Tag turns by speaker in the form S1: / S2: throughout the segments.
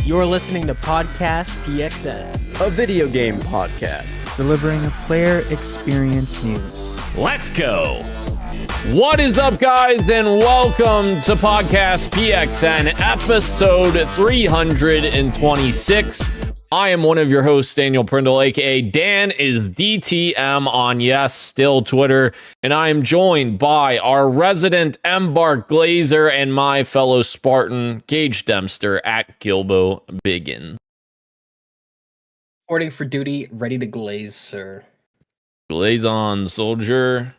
S1: You're listening to Podcast PXN,
S2: a video game podcast,
S3: delivering a player experience news.
S4: Let's go! What is up, guys, and welcome to Podcast PXN, episode 326. I am one of your hosts, Daniel Prindle, aka Dan is DTM on still Twitter, and I am joined by our resident Embark Glazer and my fellow Spartan, Gage Dempster at Gilbo Biggin.
S1: Reporting for duty, ready to glaze, sir.
S4: Glaze on, soldier.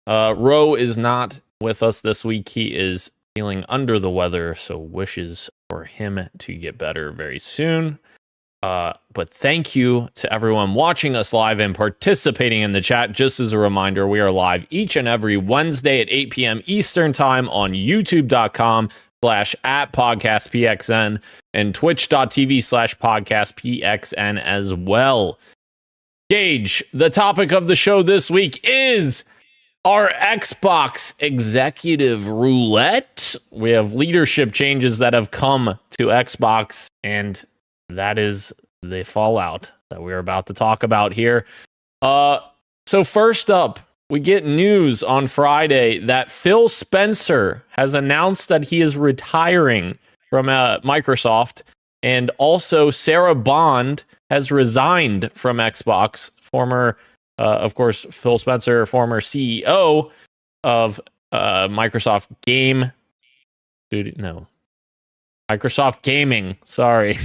S4: Ro is not with us this week. He is feeling under the weather, so wishes for him to get better very soon. But thank you to everyone watching us live and participating in the chat. Just as a reminder, we are live each and every Wednesday at 8 p.m. Eastern Time on youtube.com/@podcastpxn and twitch.tv/podcastpxn as well. Gage, the topic of the show this week is our Xbox Executive Roulette. We have leadership changes that have come to Xbox, and that is the fallout that we're about to talk about here. So first up, we get news on Friday that Phil Spencer has announced that he is retiring from Microsoft, and also Sarah Bond has resigned from Xbox. Of course, Phil Spencer, former CEO of Microsoft Microsoft Gaming. Sorry.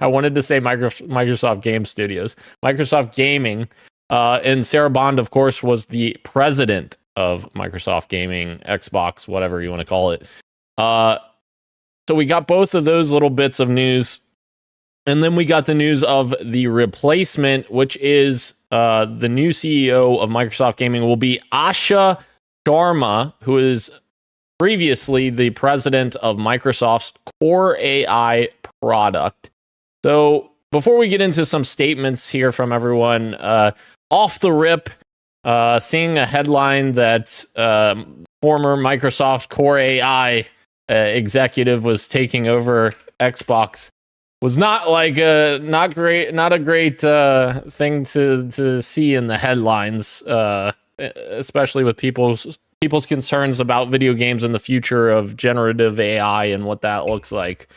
S4: I wanted to say Microsoft Game Studios. Microsoft Gaming. And Sarah Bond, of course, was the president of Microsoft Gaming, Xbox, whatever you want to call it. So we got both of those little bits of news. And then we got the news of the replacement, which is the new CEO of Microsoft Gaming will be Asha Sharma, who is previously the president of Microsoft's Core AI product. So before we get into some statements here from everyone, off the rip, seeing a headline that former Microsoft Core AI executive was taking over Xbox was not a great thing to see in the headlines, especially with people's concerns about video games and the future of generative AI and what that looks like.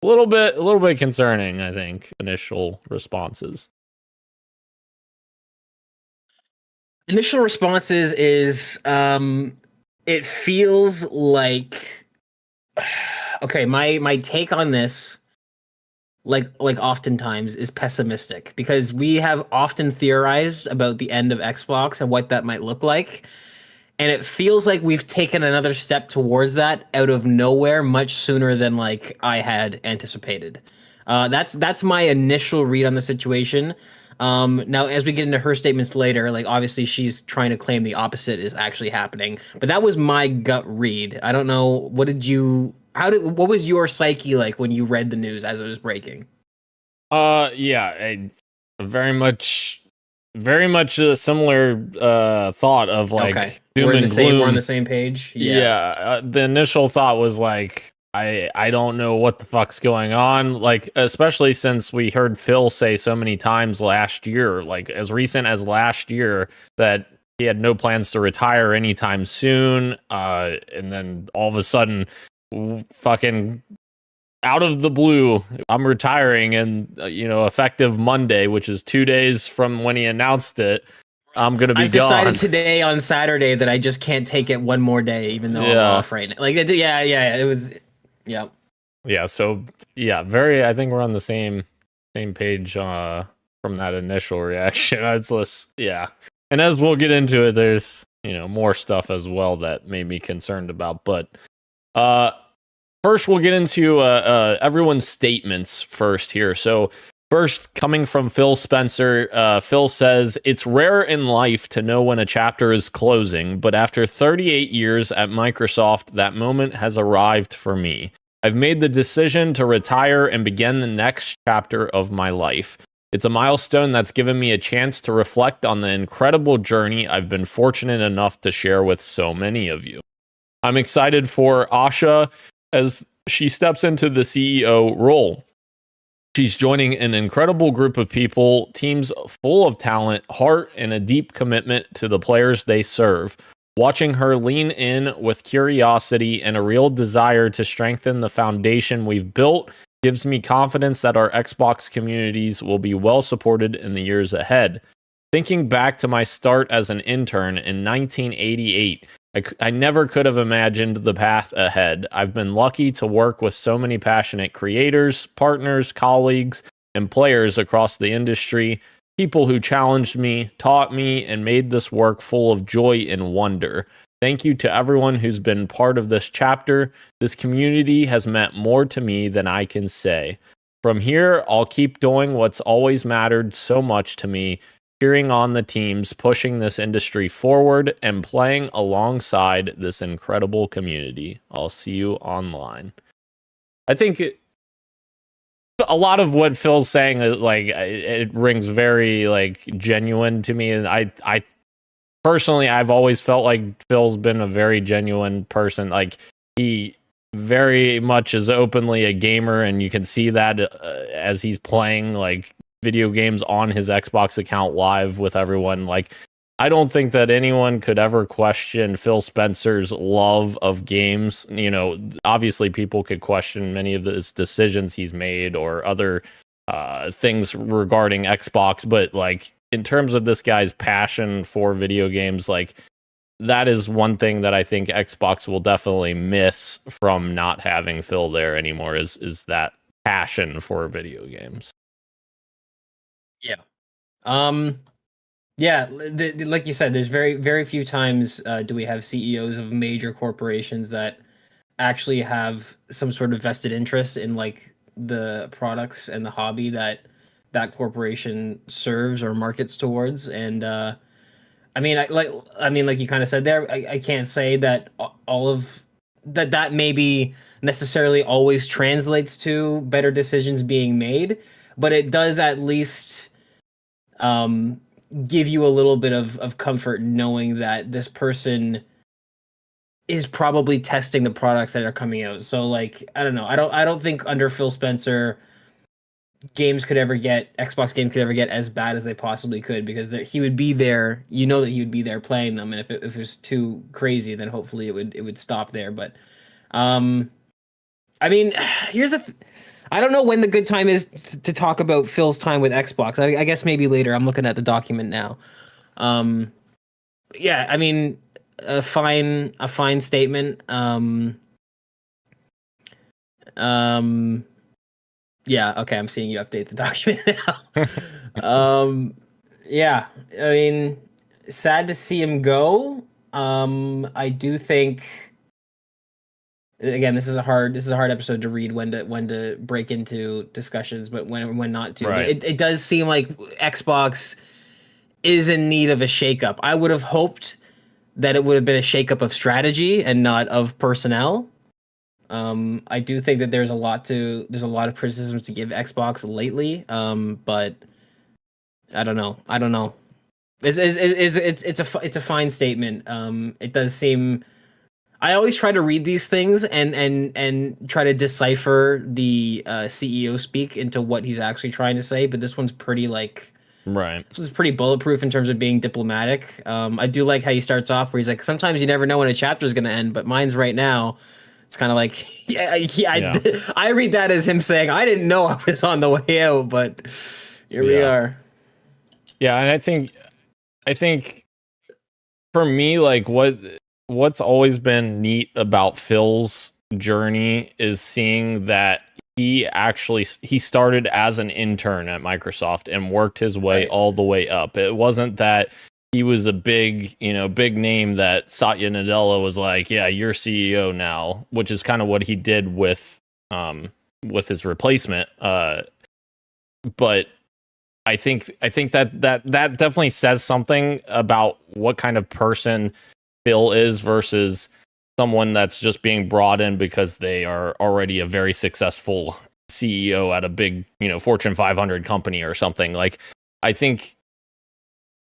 S4: A little bit concerning, I think, initial responses.
S1: Initial responses is, it feels like, okay, my take on this, like oftentimes, is pessimistic, because we have often theorized about the end of Xbox and what that might look like. And it feels like we've taken another step towards that out of nowhere much sooner than I had anticipated. That's my initial read on the situation. Now, as we get into her statements later, obviously she's trying to claim the opposite is actually happening. But that was my gut read. I don't know. What was your psyche like when you read the news as it was breaking?
S4: Very much a similar thought of
S1: okay.
S4: Doom and gloom.
S1: We're on the same page.
S4: Yeah. The initial thought was I don't know what the fuck's going on. Especially since we heard Phil say so many times last year, as recent as last year, that he had no plans to retire anytime soon. And then all of a sudden, fucking out of the blue, I'm retiring, and effective Monday, which is 2 days from when he announced it, I'm gonna be gone.
S1: I decided today on Saturday that I just can't take it one more day, even though I'm off right now. It was, yeah.
S4: Yeah. So I think we're on the same page from that initial reaction. It's just, and as we'll get into it, there's more stuff as well that made me concerned about, but first, we'll get into everyone's statements first here. So first, coming from Phil Spencer, Phil says, "It's rare in life to know when a chapter is closing, but after 38 years at Microsoft, that moment has arrived for me. I've made the decision to retire and begin the next chapter of my life. It's a milestone that's given me a chance to reflect on the incredible journey I've been fortunate enough to share with so many of you. I'm excited for Asha as she steps into the CEO role. She's joining an incredible group of people, teams full of talent, heart, and a deep commitment to the players they serve. Watching her lean in with curiosity and a real desire to strengthen the foundation we've built gives me confidence that our Xbox communities will be well supported in the years ahead. Thinking back to my start as an intern in 1988, I never could have imagined the path ahead. I've been lucky to work with so many passionate creators, partners, colleagues, and players across the industry, people who challenged me, taught me, and made this work full of joy and wonder. Thank you to everyone who's been part of this chapter. This community has meant more to me than I can say. From here, I'll keep doing what's always mattered so much to me, cheering on the teams pushing this industry forward and playing alongside this incredible community. I'll see you online. I think a lot of what Phil's saying, like, it rings very like genuine to me, and I personally, I've always felt like Phil's been a very genuine person. Like, he very much is openly a gamer, and you can see that as he's playing like video games on his Xbox account live with everyone. Like, I don't think that anyone could ever question Phil Spencer's love of games. You know, obviously people could question many of his decisions he's made or other things regarding Xbox, but like, in terms of this guy's passion for video games, like, that is one thing that I think Xbox will definitely miss from not having Phil there anymore, is that passion for video games.
S1: Yeah. Yeah, like you said, there's very, very few times do we have CEOs of major corporations that actually have some sort of vested interest in like the products and the hobby that that corporation serves or markets towards. And like you kind of said there, I can't say that all of that maybe necessarily always translates to better decisions being made, but it does at least give you a little bit of comfort knowing that this person is probably testing the products that are coming out. So like, I don't know. I don't think under Phil Spencer Xbox games could ever get as bad as they possibly could, because he would be there, you know, that he would be there playing them, and if it was too crazy, then hopefully it would stop there. But I mean, I don't know when the good time is to talk about Phil's time with Xbox. I guess maybe later. I'm looking at the document now. Yeah, I mean, a fine statement. Yeah, okay, I'm seeing you update the document now. Yeah, I mean, sad to see him go. I do think, again, this is a hard episode to read when to break into discussions, but when not to.
S4: Right.
S1: It does seem like Xbox is in need of a shakeup. I would have hoped that it would have been a shakeup of strategy and not of personnel. I do think that there's a lot of criticisms to give Xbox lately. But I don't know. It's a fine statement. It does seem. I always try to read these things and try to decipher the CEO speak into what he's actually trying to say. But this one's pretty like.
S4: Right.
S1: This is pretty bulletproof in terms of being diplomatic. I do like how he starts off where he's like, sometimes you never know when a chapter is going to end, but mine's right now. It's kind of like, I read that as him saying, I didn't know I was on the way out, but here we are.
S4: Yeah, and I think for me, like what's always been neat about Phil's journey is seeing that he started as an intern at Microsoft and worked his way all the way up. It wasn't that he was a big name that Satya Nadella was like, yeah, you're CEO now, which is kind of what he did with his replacement. But I think that definitely says something about what kind of person Phil is versus someone that's just being brought in because they are already a very successful CEO at a big, Fortune 500 company or something. Like, I think,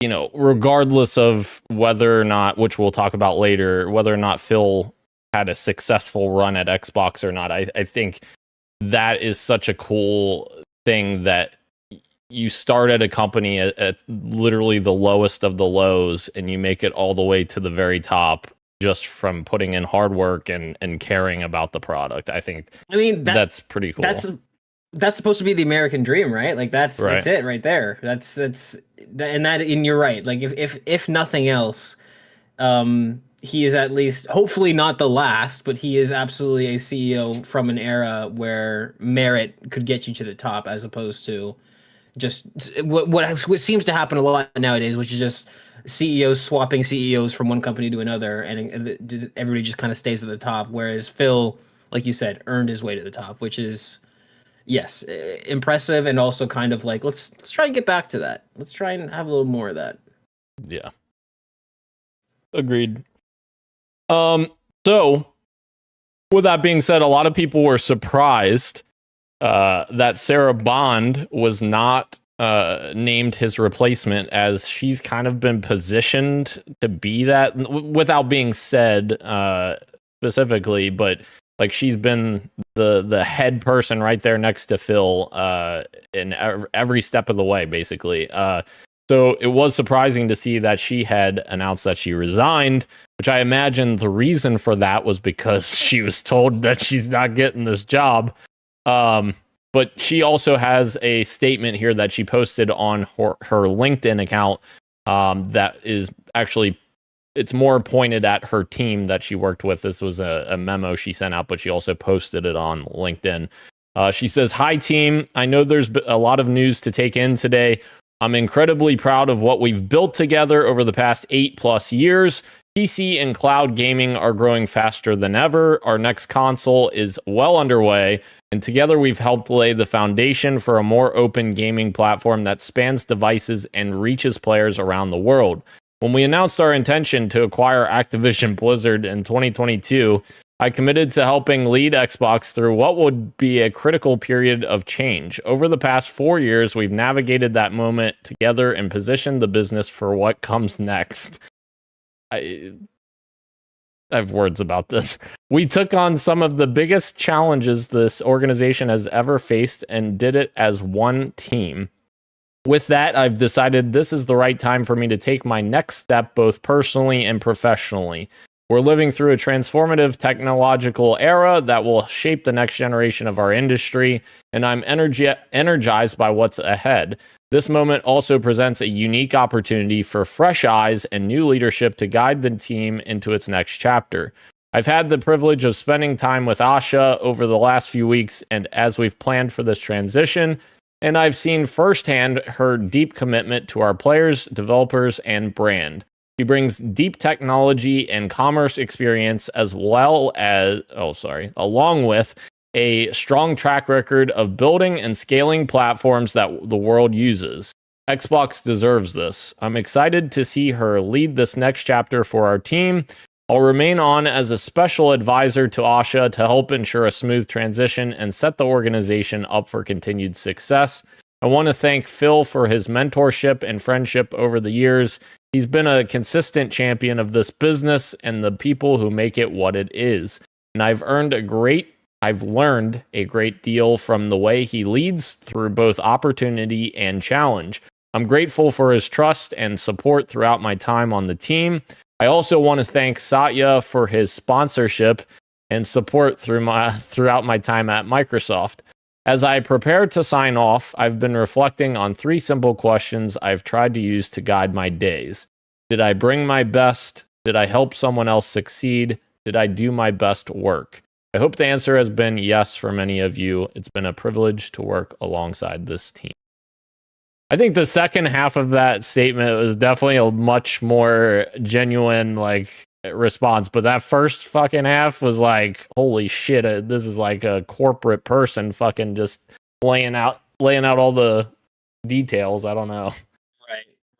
S4: regardless of whether or not, which we'll talk about later, whether or not Phil had a successful run at Xbox or not. I think that is such a cool thing that you start at a company at literally the lowest of the lows and you make it all the way to the very top just from putting in hard work and caring about the product. I mean, that's pretty cool.
S1: That's supposed to be the American dream, right? Like that's it right there. And you're right. Like if nothing else, he is at least hopefully not the last, but he is absolutely a CEO from an era where merit could get you to the top, as opposed to just what seems to happen a lot nowadays, which is just CEOs swapping CEOs from one company to another, and everybody just kind of stays at the top. Whereas Phil, like you said, earned his way to the top, which is yes, impressive, and also kind of like let's try and get back to that. Let's try and have a little more of that.
S4: Yeah, agreed. So with that being said, a lot of people were surprised that Sarah Bond was not named his replacement, as she's kind of been positioned to be that without being said specifically, but like she's been the head person right there next to Phil in every step of the way, basically. So it was surprising to see that she had announced that she resigned, which I imagine the reason for that was because she was told that she's not getting this job. But she also has a statement here that she posted on her LinkedIn account that is actually, it's more pointed at her team that she worked with. This was a memo she sent out, but she also posted it on LinkedIn. She says, "Hi team, I know there's a lot of news to take in today. I'm incredibly proud of what we've built together over the past 8+ years. PC and cloud gaming are growing faster than ever. Our next console is well underway, and together we've helped lay the foundation for a more open gaming platform that spans devices and reaches players around the world. When we announced our intention to acquire Activision Blizzard in 2022, I committed to helping lead Xbox through what would be a critical period of change. Over the past 4 years, we've navigated that moment together and positioned the business for what comes next." I have words about this. "We took on some of the biggest challenges this organization has ever faced and did it as one team. With that, I've decided this is the right time for me to take my next step, both personally and professionally. We're living through a transformative technological era that will shape the next generation of our industry, and I'm energized by what's ahead. This moment also presents a unique opportunity for fresh eyes and new leadership to guide the team into its next chapter. I've had the privilege of spending time with Asha over the last few weeks, and as we've planned for this transition, and I've seen firsthand her deep commitment to our players, developers, and brand. She brings deep technology and commerce experience along with a strong track record of building and scaling platforms that the world uses. Xbox deserves this. I'm excited to see her lead this next chapter for our team. I'll remain on as a special advisor to Asha to help ensure a smooth transition and set the organization up for continued success. I want to thank Phil for his mentorship and friendship over the years. He's been a consistent champion of this business and the people who make it what it is. And I've learned a great deal from the way he leads through both opportunity and challenge. I'm grateful for his trust and support throughout my time on the team. I also want to thank Satya for his sponsorship and support throughout my time at Microsoft. As I prepare to sign off, I've been reflecting on 3 simple questions I've tried to use to guide my days. Did I bring my best? Did I help someone else succeed? Did I do my best work? I hope the answer has been yes for many of you. It's been a privilege to work alongside this team." I think the second half of that statement was definitely a much more genuine response, but that first fucking half was like, holy shit, this is like a corporate person fucking just laying out all the details. I don't know.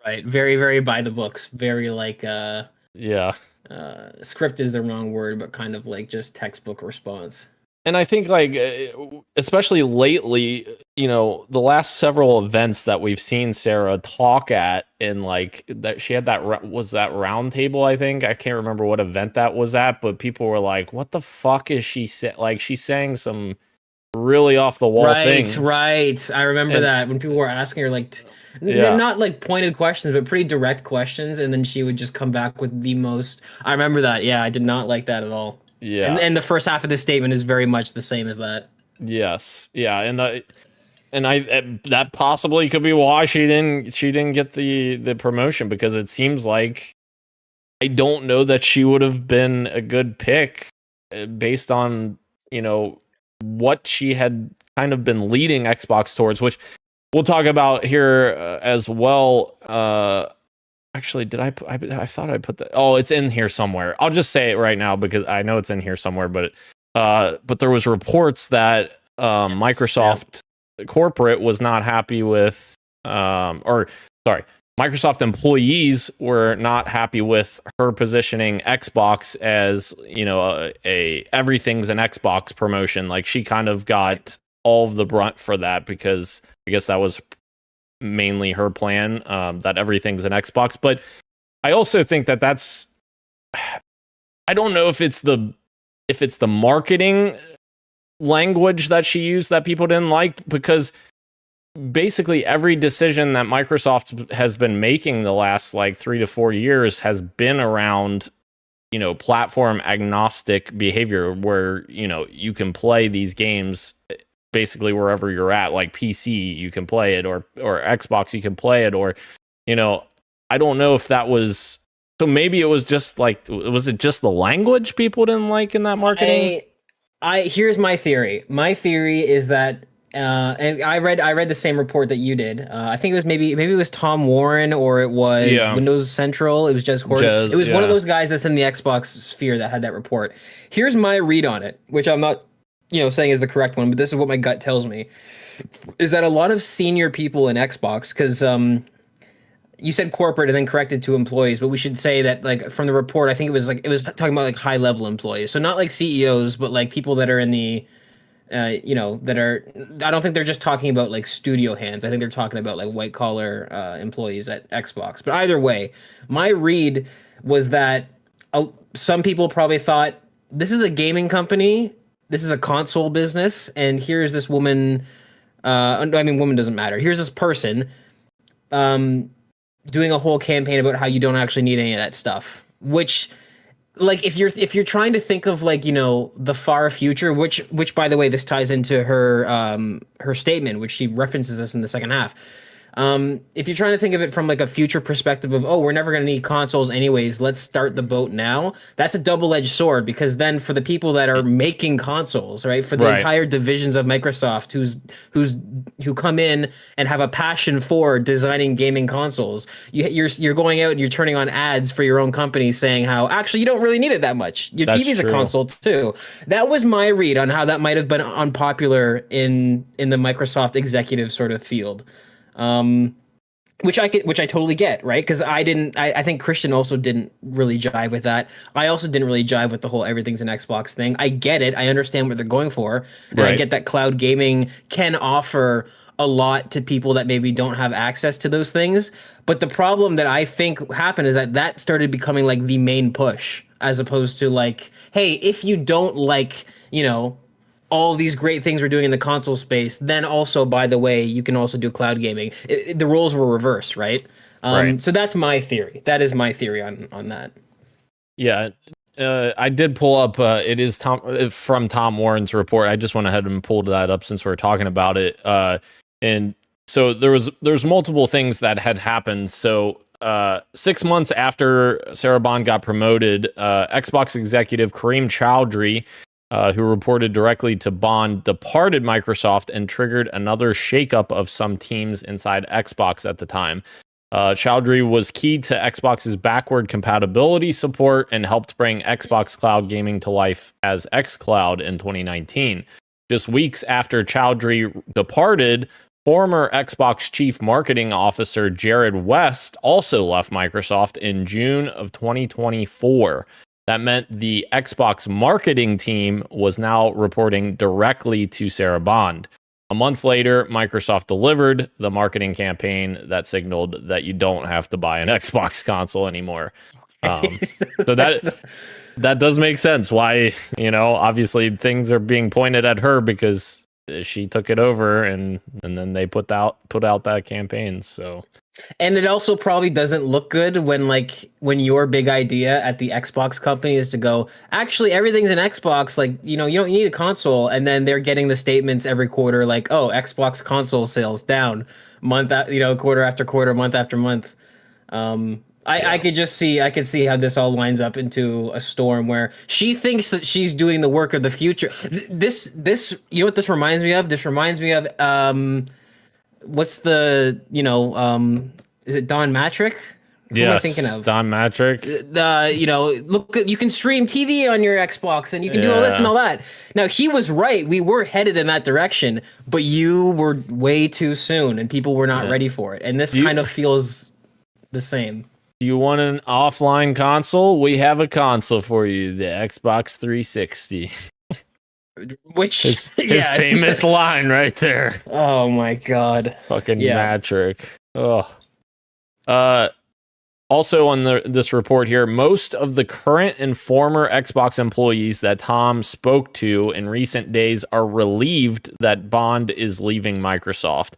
S1: Right. Very, very by the books. Very script is the wrong word, but kind of like just textbook response.
S4: And I think especially lately, the last several events that we've seen Sarah talk at, in like that, she had was that round table, I think. I can't remember what event that was at, but people were like, what the fuck is she saying? Like, she's saying some really off the wall things.
S1: Right. I remember that when people were asking her like not like pointed questions, but pretty direct questions, and then she would just come back with the most. I remember that. Yeah, I did not like that at all.
S4: Yeah.
S1: And the first half of this statement is very much the same as that.
S4: Yes. Yeah, and I that possibly could be why she didn't get the promotion, because it seems like, I don't know that she would have been a good pick based on, what she had kind of been leading Xbox towards, which we'll talk about here as well. Actually, I thought I put that. Oh, it's in here somewhere. I'll just say it right now because I know it's in here somewhere. But there was reports that Microsoft corporate was not happy with, Microsoft employees were not happy with her positioning Xbox as, a everything's an Xbox promotion. Like, she kind of got all of the brunt for that, because I guess that was mainly her plan, that everything's an Xbox. But I also think that's, I don't know if it's the marketing language that she used that people didn't like, because basically every decision that Microsoft has been making the last like 3 to 4 years has been around, platform agnostic behavior, where, you can play these games basically wherever you're at. Like PC, you can play it, or Xbox, you can play it, or, I don't know if that was, so maybe it was just like, was it just the language people didn't like in that marketing?
S1: Here's my theory. My theory is that, and I read the same report that you did. I think it was maybe it was Tom Warren, or it was Windows Central. It was Jez Horton. It was one of those guys that's in the Xbox sphere that had that report. Here's my read on it, which I'm not, saying is the correct one, but this is what my gut tells me, is that a lot of senior people in Xbox, because you said corporate and then corrected to employees, but we should say that, like, from the report, I think it was talking about like high level employees, so not like CEOs, but like people that are in the that are, I don't think they're just talking about like studio hands. I think they're talking about like white collar employees at Xbox. But either way, my read was that some people probably thought, this is a gaming company, this is a console business, and here's this woman. Woman doesn't matter. Here's this person doing a whole campaign about how you don't actually need any of that stuff, which, like, if you're trying to think of, like, the far future, which by the way, this ties into her statement, which she references this in the second half. If you're trying to think of it from like a future perspective of, we're never going to need consoles anyways, let's start the boat now. That's a double-edged sword, because then for the people that are making consoles, right, for the entire divisions of Microsoft who come in and have a passion for designing gaming consoles, you're going out and you're turning on ads for your own company saying how actually you don't really need it that much. Your TV's a console too. That was my read on how that might have been unpopular in the Microsoft executive sort of field. Which I totally get, right? Because I think Christian also didn't really jive with that. I also didn't really jive with the whole everything's an Xbox thing. I get it. I understand what they're going for. And I get that cloud gaming can offer a lot to people that maybe don't have access to those things. But the problem that I think happened is that started becoming like the main push, as opposed to like, hey, if you don't like, all these great things we're doing in the console space, then also, by the way, you can also do cloud gaming. The roles were reversed, right? So that's my theory. That is my theory on that. Yeah,
S4: I did pull up. It is from Tom Warren's report. I just went ahead and pulled that up since we were talking about it. And so there's multiple things that had happened. So 6 months after Sarah Bond got promoted, Xbox executive Kareem Chowdhury, who reported directly to Bond, departed Microsoft and triggered another shakeup of some teams inside Xbox at the time. Chowdhury was key to Xbox's backward compatibility support and helped bring Xbox Cloud Gaming to life as xCloud in 2019. Just weeks after Chowdhury departed, former Xbox Chief Marketing Officer Jared West also left Microsoft in June of 2024. That meant the Xbox marketing team was now reporting directly to Sarah Bond. A month later, Microsoft delivered the marketing campaign that signaled that you don't have to buy an Xbox console anymore. So that does make sense. Why, obviously things are being pointed at her because she took it over, and then they put out that campaign. So,
S1: and it also probably doesn't look good when your big idea at the Xbox company is to go, actually everything's an Xbox, you don't need a console, and then they're getting the statements every quarter like, oh, Xbox console sales down quarter after quarter, month after month. I could see how this all lines up into a storm where she thinks that she's doing the work of the future. This what this reminds me of? This reminds me of what's the is it Don Matrick? Who am I thinking of?
S4: Don Matrick.
S1: Look, you can stream TV on your Xbox and you can do all this and all that. Now, he was right. We were headed in that direction, but you were way too soon and people were not ready for it. And this kind of feels the same.
S4: Do you want an offline console? We have a console for you, the Xbox 360.
S1: Which
S4: his famous line right there.
S1: Oh my god.
S4: Fucking Matrick. Oh. Also on this report here, most of the current and former Xbox employees that Tom spoke to in recent days are relieved that Bond is leaving Microsoft.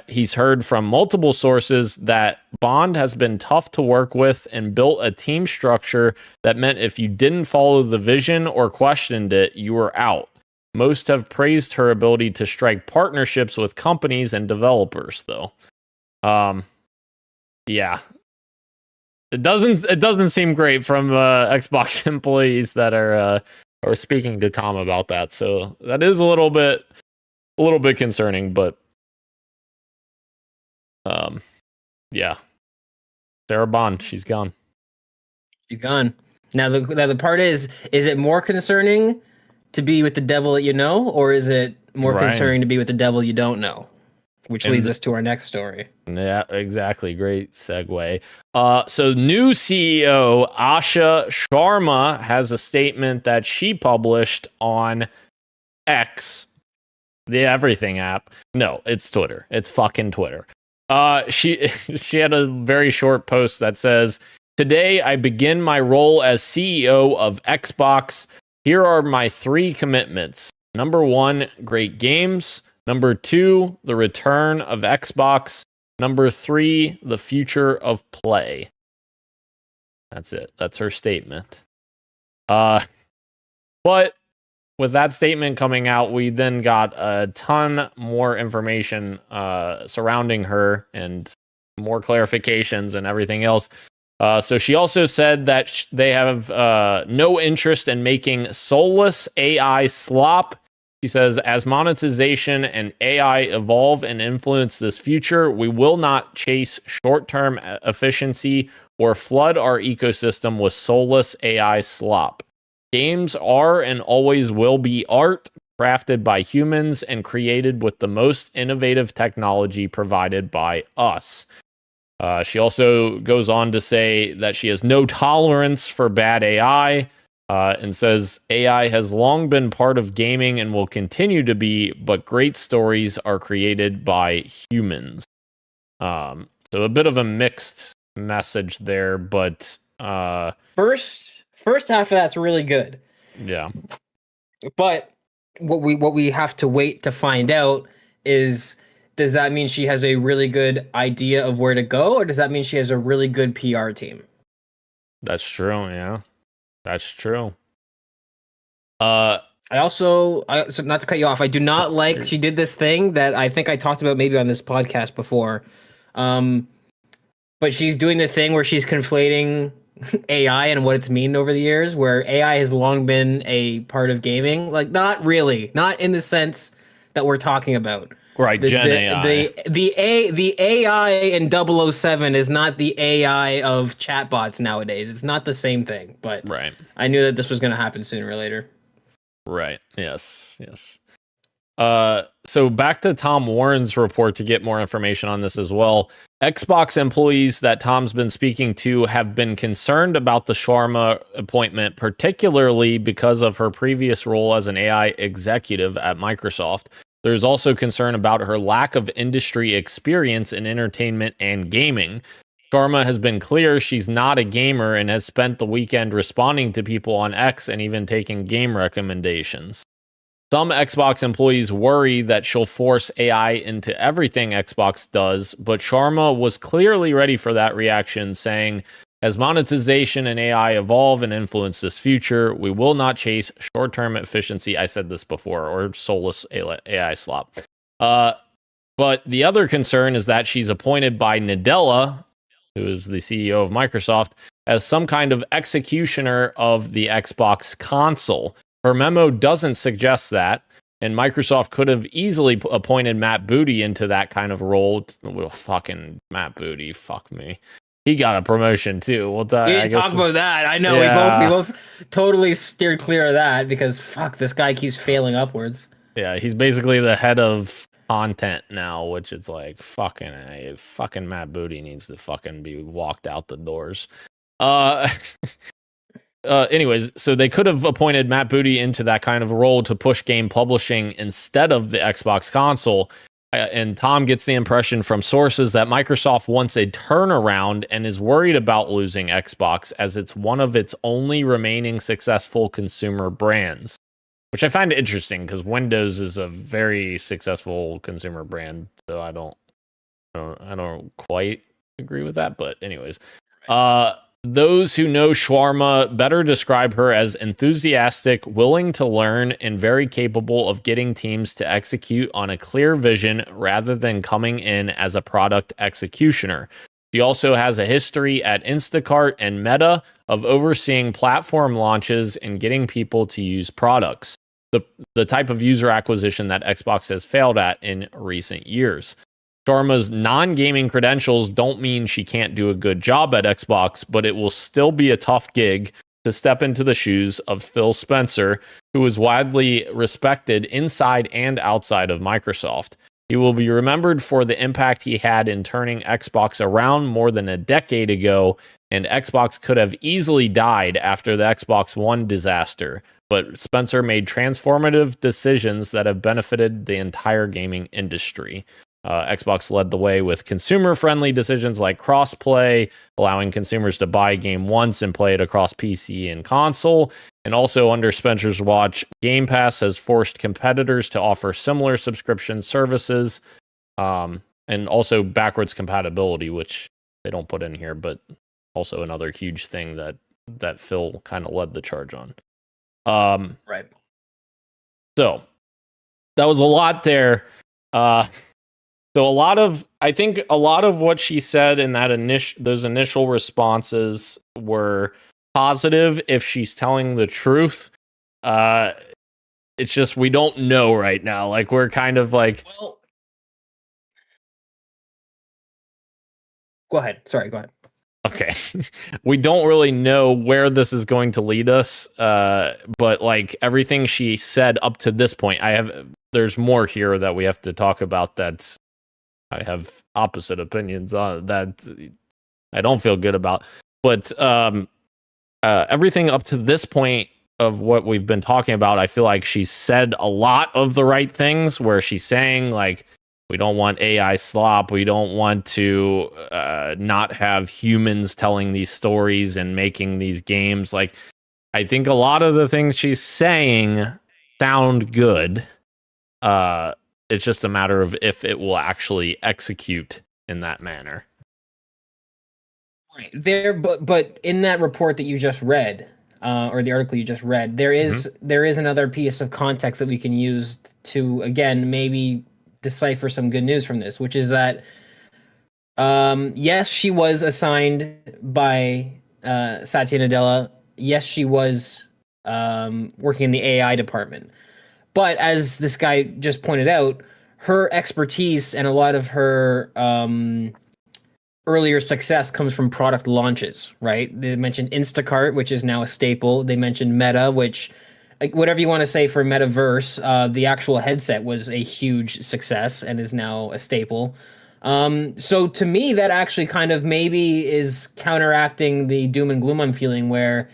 S4: He's heard from multiple sources that Bond has been tough to work with and built a team structure that meant if you didn't follow the vision or questioned it, you were out. Most have praised her ability to strike partnerships with companies and developers, though. Yeah. It doesn't seem great from Xbox employees that are speaking to Tom about that. So that is a little bit concerning, but yeah. Sarah Bond, she's gone.
S1: She's gone. Now the part is it more concerning to be with the devil that you know, or is it more concerning to be with the devil you don't know? Which leads us to our next story.
S4: Yeah, exactly. Great segue. So new CEO Asha Sharma has a statement that she published on X, the everything app. No, it's Twitter. It's fucking Twitter. She had a very short post that says, "Today I begin my role as CEO of Xbox. Here are my 3 commitments. Number 1, great games. Number 2, the return of Xbox. Number 3, the future of play." That's it. That's her statement. But with that statement coming out, we then got a ton more information surrounding her and more clarifications and everything else. So she also said that they have no interest in making soulless AI slop. She says, as monetization and AI evolve and influence this future, we will not chase short-term efficiency or flood our ecosystem with soulless AI slop. Games are and always will be art, crafted by humans and created with the most innovative technology provided by us. She also goes on to say that she has no tolerance for bad AI, and says AI has long been part of gaming and will continue to be, but great stories are created by humans. So a bit of a mixed message there, but
S1: first half of that's really good.
S4: Yeah.
S1: But what we have to wait to find out is, does that mean she has a really good idea of where to go, or does that mean she has a really good PR team?
S4: That's true, yeah. That's true.
S1: So not to cut you off, I do not like she did this thing that I think I talked about maybe on this podcast before. But she's doing the thing where she's conflating AI and what it's mean over the years, where AI has long been a part of gaming. Like, not really, not in the sense that we're talking about.
S4: Right, Gen AI.
S1: The AI in 007 is not the AI of chatbots nowadays. It's not the same thing, but
S4: right.
S1: I knew that this was going to happen sooner or later.
S4: Right. Yes. So back to Tom Warren's report to get more information on this as well. Xbox employees that Tom's been speaking to have been concerned about the Sharma appointment, particularly because of her previous role as an AI executive at Microsoft. There's also concern about her lack of industry experience in entertainment and gaming. Sharma has been clear she's not a gamer and has spent the weekend responding to people on X and even taking game recommendations. Some Xbox employees worry that she'll force AI into everything Xbox does, but Sharma was clearly ready for that reaction, saying, as monetization and AI evolve and influence this future, we will not chase short-term efficiency. I said this before, or soulless AI slop. But the other concern is that she's appointed by Nadella, who is the CEO of Microsoft, as some kind of executioner of the Xbox console. Her memo doesn't suggest that, and Microsoft could have easily appointed Matt Booty into that kind of role. Well, fucking Matt Booty, fuck me. He got a promotion too. Well,
S1: we didn't talk about that. I know we both totally steered clear of that because fuck, this guy keeps failing upwards.
S4: Yeah, he's basically the head of content now, which is like fucking Matt Booty needs to fucking be walked out the doors. Anyways, so they could have appointed Matt Booty into that kind of role to push game publishing instead of the Xbox console. And Tom gets the impression from sources that Microsoft wants a turnaround and is worried about losing Xbox as it's one of its only remaining successful consumer brands. Which I find interesting because Windows is a very successful consumer brand, so I don't quite agree with that. But anyways, those who know Shawarma better describe her as enthusiastic, willing to learn, and very capable of getting teams to execute on a clear vision rather than coming in as a product executioner. She also has a history at Instacart and Meta of overseeing platform launches and getting people to use products, the type of user acquisition that Xbox has failed at in recent years. Sharma's non-gaming credentials don't mean she can't do a good job at Xbox, but it will still be a tough gig to step into the shoes of Phil Spencer, who is widely respected inside and outside of Microsoft. He will be remembered for the impact he had in turning Xbox around more than a decade ago, and Xbox could have easily died after the Xbox One disaster, but Spencer made transformative decisions that have benefited the entire gaming industry. Xbox led the way with consumer-friendly decisions like cross-play, allowing consumers to buy a game once and play it across PC and console. And also under Spencer's watch, Game Pass has forced competitors to offer similar subscription services, and also backwards compatibility, which they don't put in here, but also another huge thing that Phil kind of led the charge on.
S1: Right.
S4: So that was a lot there. So I think a lot of what she said in that those initial responses were positive if she's telling the truth. It's just we don't know right now. Like we're kind of like.
S1: Well, go ahead. Sorry, go ahead.
S4: Okay. We don't really know where this is going to lead us. But like everything she said up to this point, there's more here that we have to talk about that I have opposite opinions on, that I don't feel good about. But everything up to this point of what we've been talking about, I feel like she's said a lot of the right things, where she's saying like, we don't want AI slop. We don't want to not have humans telling these stories and making these games. Like, I think a lot of the things she's saying sound good. It's just a matter of if it will actually execute in that manner.
S1: Right there, but in that report that you just read, or the article you just read, there is another piece of context that we can use to again maybe decipher some good news from this, which is that yes, she was assigned by Satya Nadella. Yes, she was working in the AI department. But as this guy just pointed out, her expertise and a lot of her earlier success comes from product launches, right? They mentioned Instacart, which is now a staple. They mentioned Meta, which, like, whatever you want to say for Metaverse, the actual headset was a huge success and is now a staple. So to me, that actually kind of maybe is counteracting the doom and gloom I'm feeling, where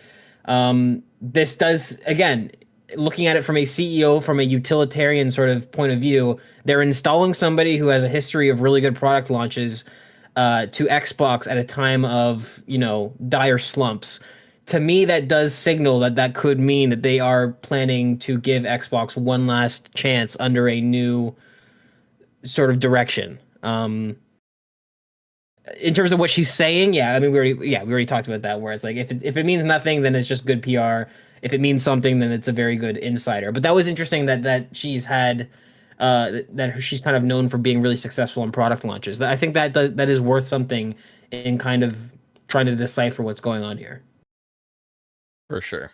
S1: this does, again, looking at it from a CEO, from a utilitarian sort of point of view, they're installing somebody who has a history of really good product launches to Xbox at a time of, dire slumps. To me, that does signal that could mean that they are planning to give Xbox one last chance under a new sort of direction. In terms of what she's saying, yeah, I mean, we already talked about that. Where it's like, if it means nothing, then it's just good PR. If it means something, then it's a very good insider. But that was interesting that she's had that she's kind of known for being really successful in product launches. I think that is worth something in kind of trying to decipher what's going on here.
S4: For sure.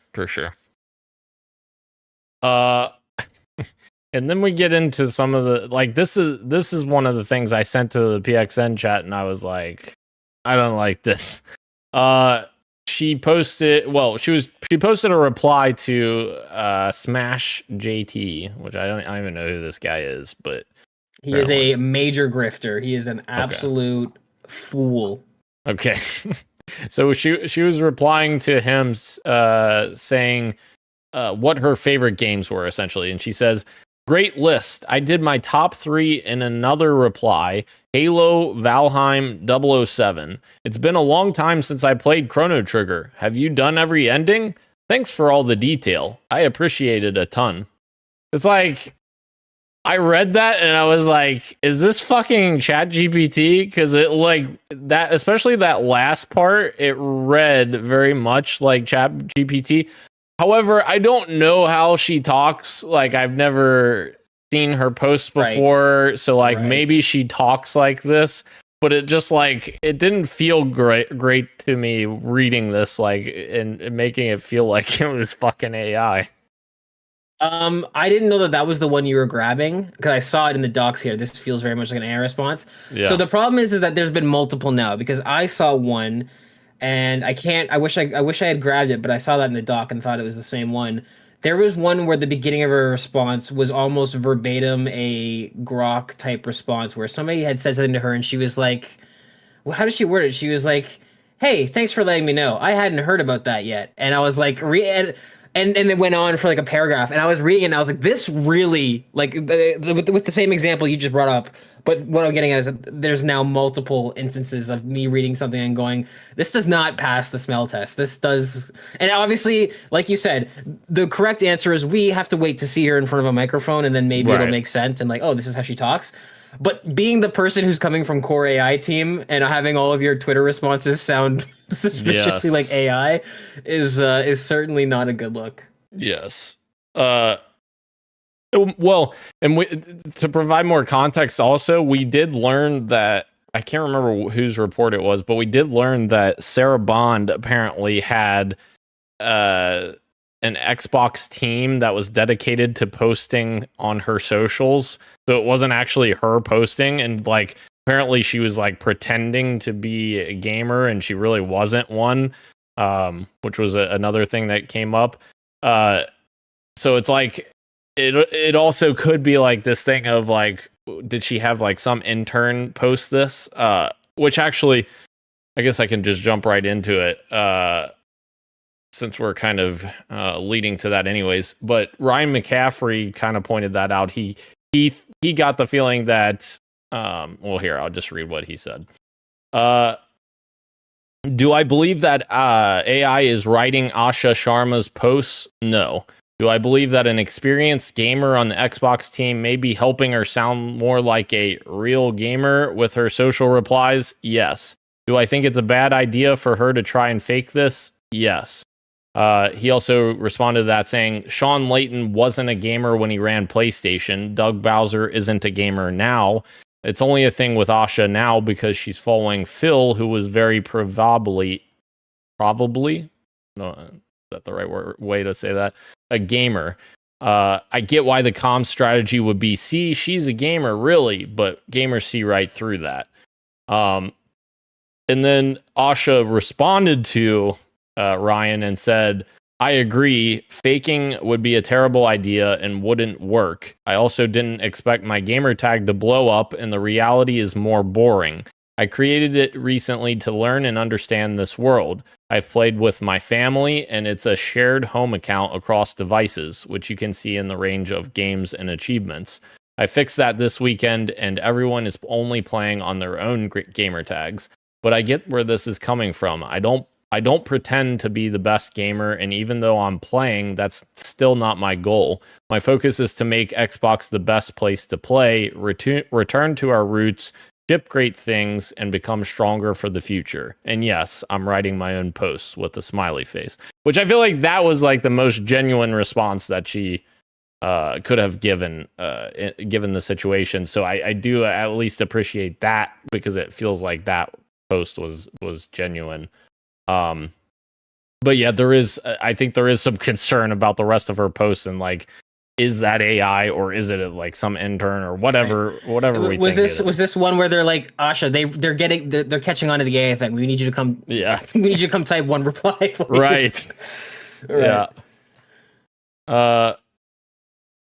S4: And then we get into some of the, like, this is one of the things I sent to the PXN chat, and I was like, I don't like this. She posted a reply to Smash JT, which I don't even know who this guy is, but
S1: he is a major grifter. He is an absolute fool. Okay.
S4: So she was replying to him saying what her favorite games were, essentially, and she says, "Great list. I did my top 3 in another reply. Halo, Valheim, 007. It's been a long time since I played Chrono Trigger. Have you done every ending? Thanks for all the detail. I appreciate it a ton." It's like, I read that and I was like, is this fucking ChatGPT? Because it, like, that, especially that last part, it read very much like ChatGPT. However, I don't know how she talks. Like, I've never seen her posts before, right. So like, maybe she talks like this, but it just, like, it didn't feel great to me reading this, like, and making it feel like it was fucking AI.
S1: I didn't know that was the one you were grabbing, because I saw it in the docs here. This feels very much like an AI response. Yeah. So the problem is that there's been multiple now, because I saw one. And I wish I had grabbed it, but I saw that in the doc and thought it was the same one. There was one where the beginning of her response was almost verbatim a Grok type response, where somebody had said something to her and she was like, well, how did she word it? She was like, "Hey, thanks for letting me know. I hadn't heard about that yet." And I was like, and it went on for like a paragraph, and I was reading it and I was like, this really, like, with the same example you just brought up. But what I'm getting at is that there's now multiple instances of me reading something and going, this does not pass the smell test. This does. And obviously, like you said, the correct answer is we have to wait to see her in front of a microphone, and then maybe it'll make sense and like, oh, this is how she talks. But being the person who's coming from Core AI team and having all of your Twitter responses sound suspiciously like AI is certainly not a good look.
S4: Yes. Well, and to provide more context, also, we did learn that, I can't remember whose report it was, but we did learn that Sarah Bond apparently had an Xbox team that was dedicated to posting on her socials. So it wasn't actually her posting, and like, apparently she was like pretending to be a gamer and she really wasn't one, which was another thing that came up. So it's like, it also could be like this thing of like, did she have like some intern post this? Which actually, I guess I can just jump right into it, since we're kind of leading to that anyways. But Ryan McCaffrey kind of pointed that out. He got the feeling that, well, here, I'll just read what he said. Do I believe that AI is writing Asha Sharma's posts? No. Do I believe that an experienced gamer on the Xbox team may be helping her sound more like a real gamer with her social replies? Yes. Do I think it's a bad idea for her to try and fake this? Yes. He also responded to that saying, Sean Layton wasn't a gamer when he ran PlayStation. Doug Bowser isn't a gamer now. It's only a thing with Asha now because she's following Phil, who was very probably, no, is that the right way to say that? A gamer. I get why the comm strategy would be, see, she's a gamer, really, but gamers see right through that. And then Asha responded to Ryan and said, I agree, faking would be a terrible idea and wouldn't work. I also didn't expect my gamer tag to blow up, and the reality is more boring. I created it recently to learn and understand this world. I've played with my family, and it's a shared home account across devices, which you can see in the range of games and achievements. I fixed that this weekend, and everyone is only playing on their own gamer tags. But I get where this is coming from. I don't pretend to be the best gamer, and even though I'm playing, that's still not my goal. My focus is to make Xbox the best place to play, return to our roots, ship great things, and become stronger for the future. And yes, I'm writing my own posts with a smiley face, which I feel like that was like the most genuine response that she could have given the situation. So I do at least appreciate that, because it feels like that post was genuine. But yeah, I think there is some concern about the rest of her posts, and like, is that AI or is it like some intern or whatever we
S1: was
S4: think
S1: this was this one where they're like, Asha, they're catching on to the AI thing. We need you to come.
S4: Yeah.
S1: We need you to come type one reply, please.
S4: Right. Yeah.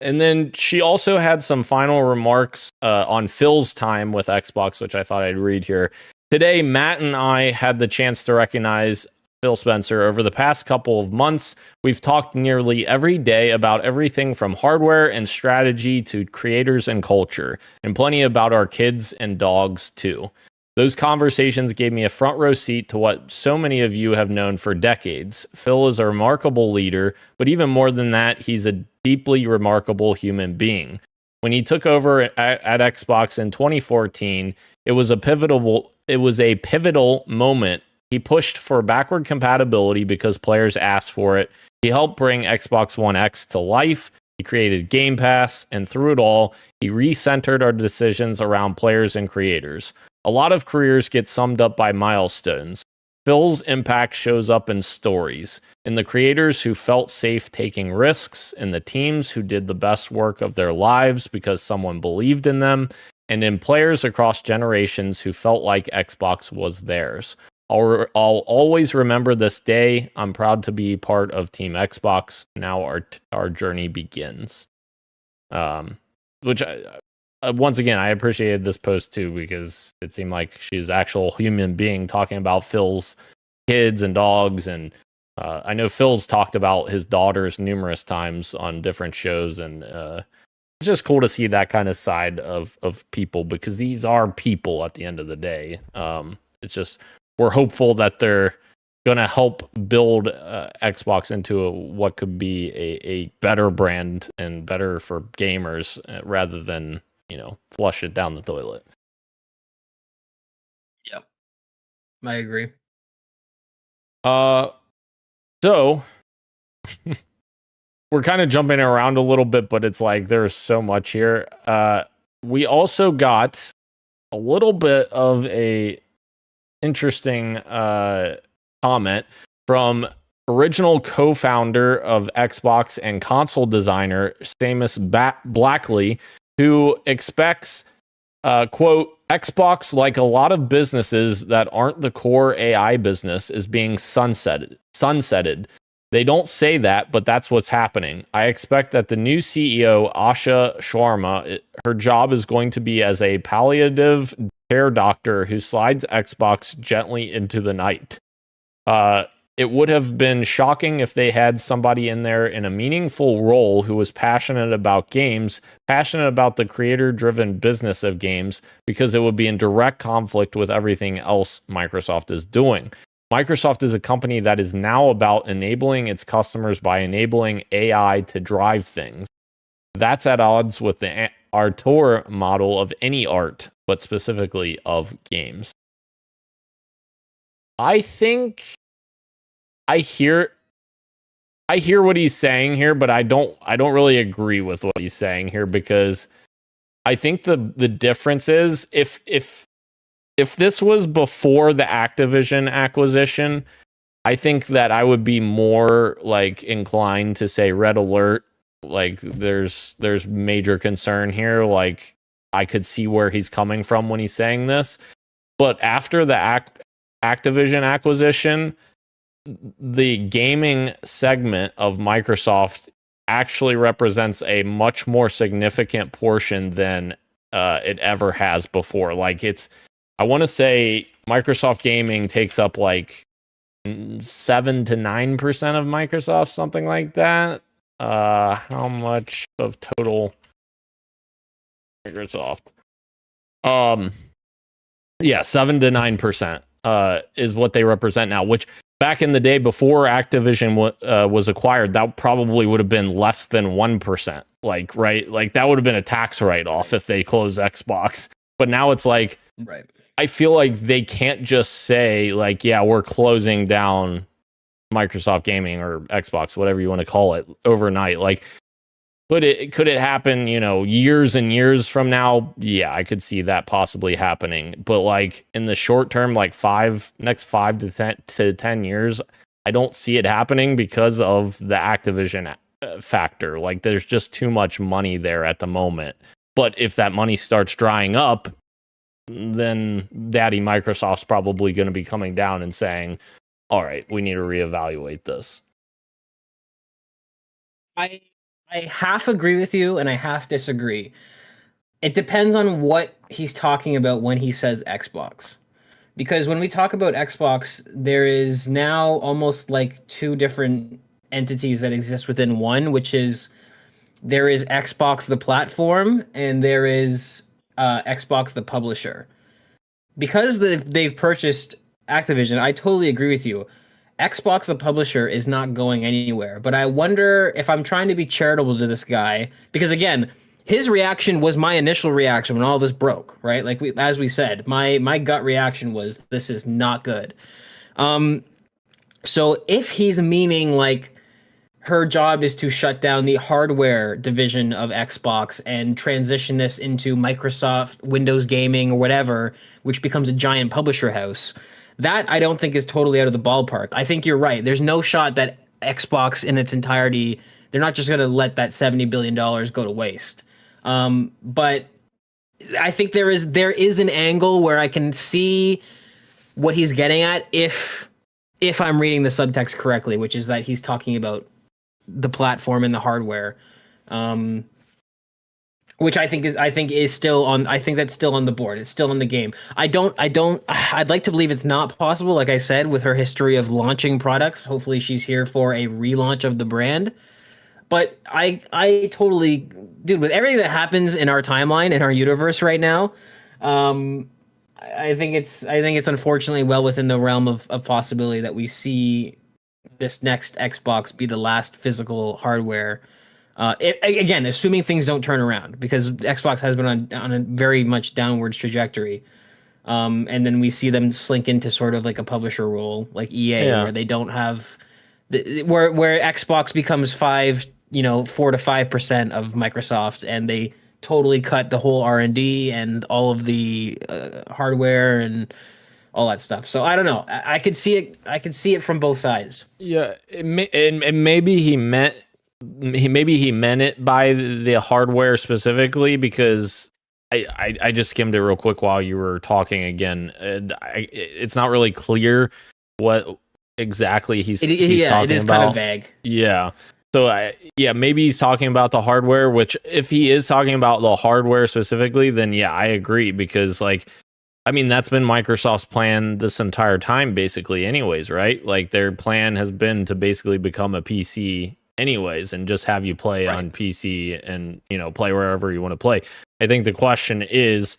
S4: And then she also had some final remarks on Phil's time with Xbox, which I thought I'd read here. Today, Matt and I had the chance to recognize Phil Spencer. Over the past couple of months, we've talked nearly every day about everything from hardware and strategy to creators and culture, and plenty about our kids and dogs too. Those conversations gave me a front row seat to what so many of you have known for decades. Phil is a remarkable leader, but even more than that, he's a deeply remarkable human being. When he took over at Xbox in 2014, it was a pivotal moment. He pushed for backward compatibility because players asked for it. He helped bring Xbox One X to life. He created Game Pass, and through it all, he recentered our decisions around players and creators. A lot of careers get summed up by milestones. Phil's impact shows up in stories, in the creators who felt safe taking risks, in the teams who did the best work of their lives because someone believed in them, and in players across generations who felt like Xbox was theirs. I'll always remember this day. I'm proud to be part of Team Xbox. Now our journey begins. Which once again, I appreciated this post too, because it seemed like she's an actual human being talking about Phil's kids and dogs. And I know Phil's talked about his daughters numerous times on different shows, and it's just cool to see that kind of side of people, because these are people at the end of the day. It's just, we're hopeful that they're going to help build Xbox into what could be a better brand and better for gamers, rather than, flush it down the toilet.
S1: Yep. I agree.
S4: So we're kind of jumping around a little bit, but it's like there's so much here. We also got a little bit of a interesting comment from original co-founder of Xbox and console designer Seamus Blackley, who expects, quote, Xbox, like a lot of businesses that aren't the core AI business, is being sunsetted. They don't say that, but that's what's happening. I expect that the new CEO, Asha Sharma, her job is going to be as a palliative care doctor who slides Xbox gently into the night. It would have been shocking if they had somebody in there in a meaningful role who was passionate about games, passionate about the creator-driven business of games, because it would be in direct conflict with everything else Microsoft is doing. Microsoft is a company that is now about enabling its customers by enabling AI to drive things. That's at odds with the auteur model of any art, but specifically of games. I think I hear what he's saying here, but I don't really agree with what he's saying here, because I think the difference is if this was before the Activision acquisition, I think that I would be more like inclined to say red alert. Like there's major concern here. Like I could see where he's coming from when he's saying this. But after the Activision acquisition, the gaming segment of Microsoft actually represents a much more significant portion than it ever has before. Like it's I want to say Microsoft Gaming takes up like 7 to 9% of Microsoft, something like that. How much of total Microsoft? Yeah, 7 to 9% is what they represent now, which back in the day before Activision was acquired, that probably would have been less than 1%. Like, right? Like that would have been a tax write-off if they close Xbox. But now it's like,
S1: right.
S4: I feel like they can't just say like, yeah, we're closing down Microsoft Gaming or Xbox, whatever you want to call it, overnight. Like, could it happen, years and years from now? Yeah, I could see that possibly happening. But like in the short term, like next 5 to 10 years, I don't see it happening because of the Activision factor. Like there's just too much money there at the moment. But if that money starts drying up, then Daddy Microsoft's probably going to be coming down and saying, all right, we need to reevaluate this.
S1: I half agree with you and I half disagree. It depends on what he's talking about when he says Xbox. Because when we talk about Xbox, there is now almost like two different entities that exist within one, which is there is Xbox the platform and there is Xbox the publisher. Because they've purchased Activision, I totally agree with you. Xbox the publisher is not going anywhere, but I wonder if I'm trying to be charitable to this guy, because again, his reaction was my initial reaction when all this broke, right? Like as we said, my gut reaction was this is not good. So if he's meaning like her job is to shut down the hardware division of Xbox and transition this into Microsoft Windows Gaming or whatever, which becomes a giant publisher house, that I don't think is totally out of the ballpark. I think you're right. There's no shot that Xbox in its entirety, they're not just going to let that $70 billion go to waste. But I think there is an angle where I can see what he's getting at if I'm reading the subtext correctly, which is that he's talking about the platform and the hardware, which I think is still on. I think that's still on the board. It's still in the game. I'd like to believe it's not possible. Like I said, with her history of launching products, hopefully she's here for a relaunch of the brand. But I totally, dude, with everything that happens in our timeline, in our universe right now, I think it's unfortunately well within the realm of possibility that we see this next Xbox be the last physical hardware. Again, assuming things don't turn around, because Xbox has been on a very much downwards trajectory. And then we see them slink into sort of like a publisher role, like EA, where they don't have where Xbox becomes 4 to 5% of Microsoft, and they totally cut the whole R&D and all of the hardware and all that stuff. So I don't know. I could see it from both sides.
S4: Yeah, and maybe he meant it by the hardware specifically, because I just skimmed it real quick while you were talking again, and it's not really clear what exactly he's talking about. It is kind
S1: of vague.
S4: Yeah. So maybe he's talking about the hardware, which if he is talking about the hardware specifically, then yeah, I agree, because like, I mean, that's been Microsoft's plan this entire time, basically, anyways, right? Like their plan has been to basically become a PC anyways, and just have you play on PC and, play wherever you want to play. I think the question is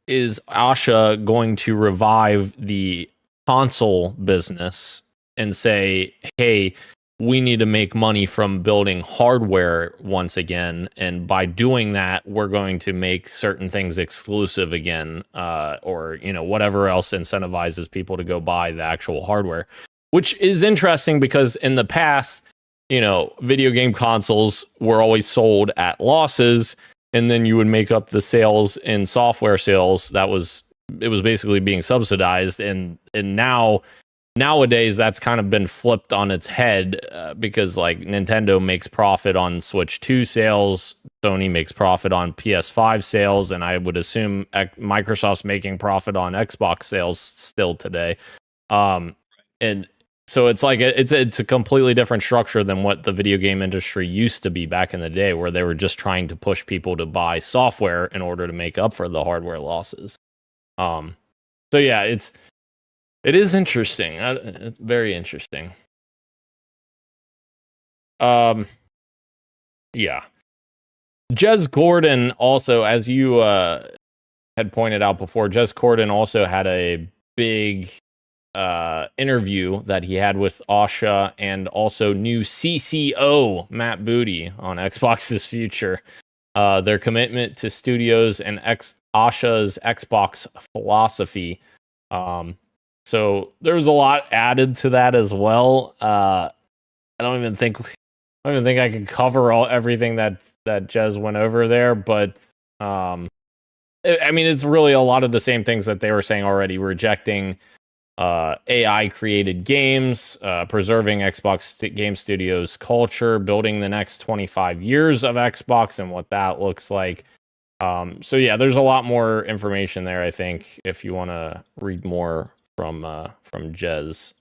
S4: Asha going to revive the console business and say, hey, we need to make money from building hardware once again, and by doing that, we're going to make certain things exclusive again, or whatever else incentivizes people to go buy the actual hardware, which is interesting because in the past, video game consoles were always sold at losses, and then you would make up the sales in software sales. It was basically being subsidized, and nowadays that's kind of been flipped on its head, because like Nintendo makes profit on Switch 2 sales, Sony makes profit on PS5 sales, and I would assume Microsoft's making profit on Xbox sales still today. And So it's like it's a completely different structure than what the video game industry used to be back in the day, where they were just trying to push people to buy software in order to make up for the hardware losses. So yeah, it is interesting, very interesting. Yeah, Jez Gordon also, as you had pointed out before, Jez Gordon also had a big interview that he had with Asha and also new CCO Matt Booty on Xbox's future, their commitment to studios and Asha's Xbox philosophy. So there's a lot added to that as well. I don't even think I can cover everything that Jez went over there, but I mean, it's really a lot of the same things that they were saying already, rejecting AI created games, preserving Xbox Game Studios culture, building the next 25 years of Xbox and what that looks like. So yeah, there's a lot more information there. I think if you want to read more from Jez,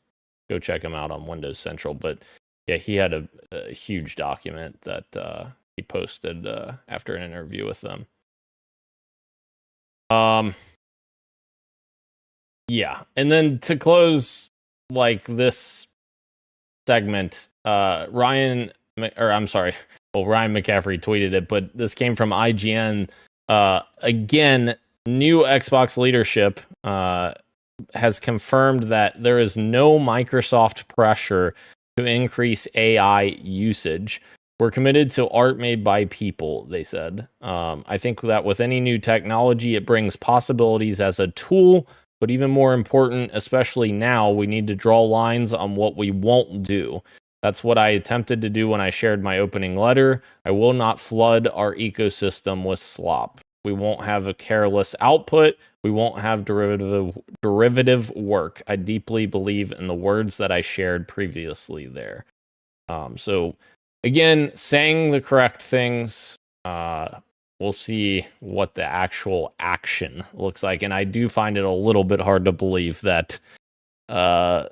S4: go check him out on Windows Central. But yeah, he had a huge document that he posted after an interview with them. Yeah, and then to close like this segment, Ryan McCaffrey tweeted it, but this came from IGN. Again, new Xbox leadership has confirmed that there is no Microsoft pressure to increase AI usage. We're committed to art made by people, they said. I think that with any new technology, it brings possibilities as a tool, but even more important, especially now, we need to draw lines on what we won't do. That's what I attempted to do when I shared my opening letter. I will not flood our ecosystem with slop. We won't have a careless output. We won't have derivative work. I deeply believe in the words that I shared previously there. So again, saying the correct things. We'll see what the actual action looks like, and I do find it a little bit hard to believe that Satya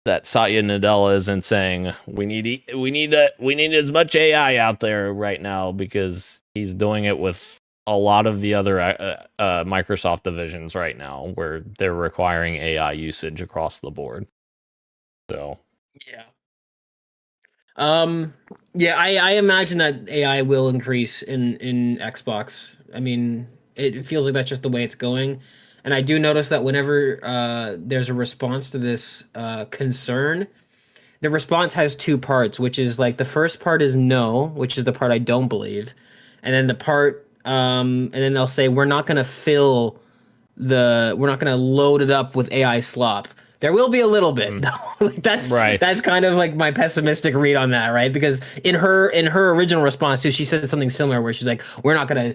S4: Nadella isn't saying we need as much AI out there right now, because he's doing it with a lot of the other Microsoft divisions right now, where they're requiring AI usage across the board. So
S1: yeah. Yeah, I imagine that AI will increase in Xbox. I mean, it feels like that's just the way it's going. And I do notice that whenever there's a response to this concern, the response has two parts, which is like the first part is no, which is the part I don't believe. And then and then they'll say we're not gonna load it up with AI slop. There will be a little bit. Like that's kind of like my pessimistic read on that, right? Because in her original response too, she said something similar where she's like, we're not gonna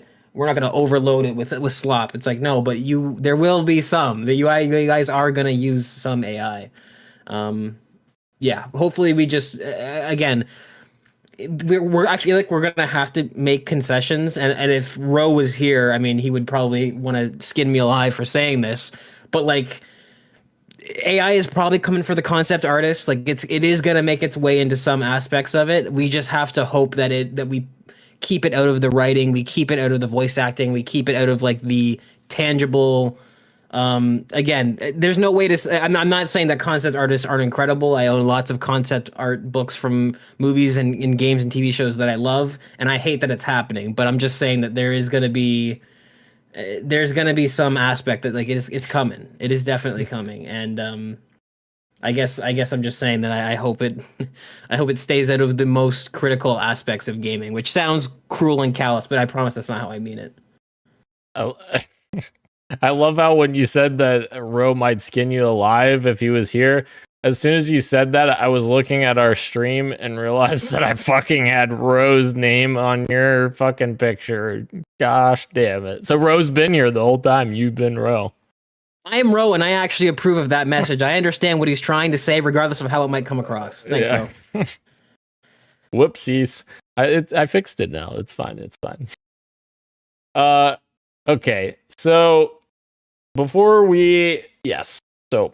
S1: overload it with slop. It's like, no, but there will be some that you guys are gonna use some AI. Yeah, hopefully we just again. I feel like we're gonna have to make concessions, and if Roe was here, I mean, he would probably want to skin me alive for saying this, but like, AI is probably coming for the concept artists. Like it is gonna make its way into some aspects of it. We just have to hope that we keep it out of the writing, we keep it out of the voice acting, we keep it out of like the tangible. Again, there's no way to. I'm not saying that concept artists aren't incredible. I own lots of concept art books from movies and games and TV shows that I love, and I hate that it's happening. But I'm just saying that there's gonna be some aspect that like it's coming. It is definitely coming, and I guess I'm just saying that I hope it stays out of the most critical aspects of gaming, which sounds cruel and callous, but I promise that's not how I mean it.
S4: Oh. I love how when you said that Ro might skin you alive if he was here, as soon as you said that, I was looking at our stream and realized that I fucking had Ro's name on your fucking picture. Gosh damn it. So Ro's been here the whole time. You've been Ro.
S1: I am Ro, and I actually approve of that message. I understand what he's trying to say, regardless of how it might come across. Thanks, Ro.
S4: Whoopsies. I fixed it now. It's fine. It's fine. Okay. So so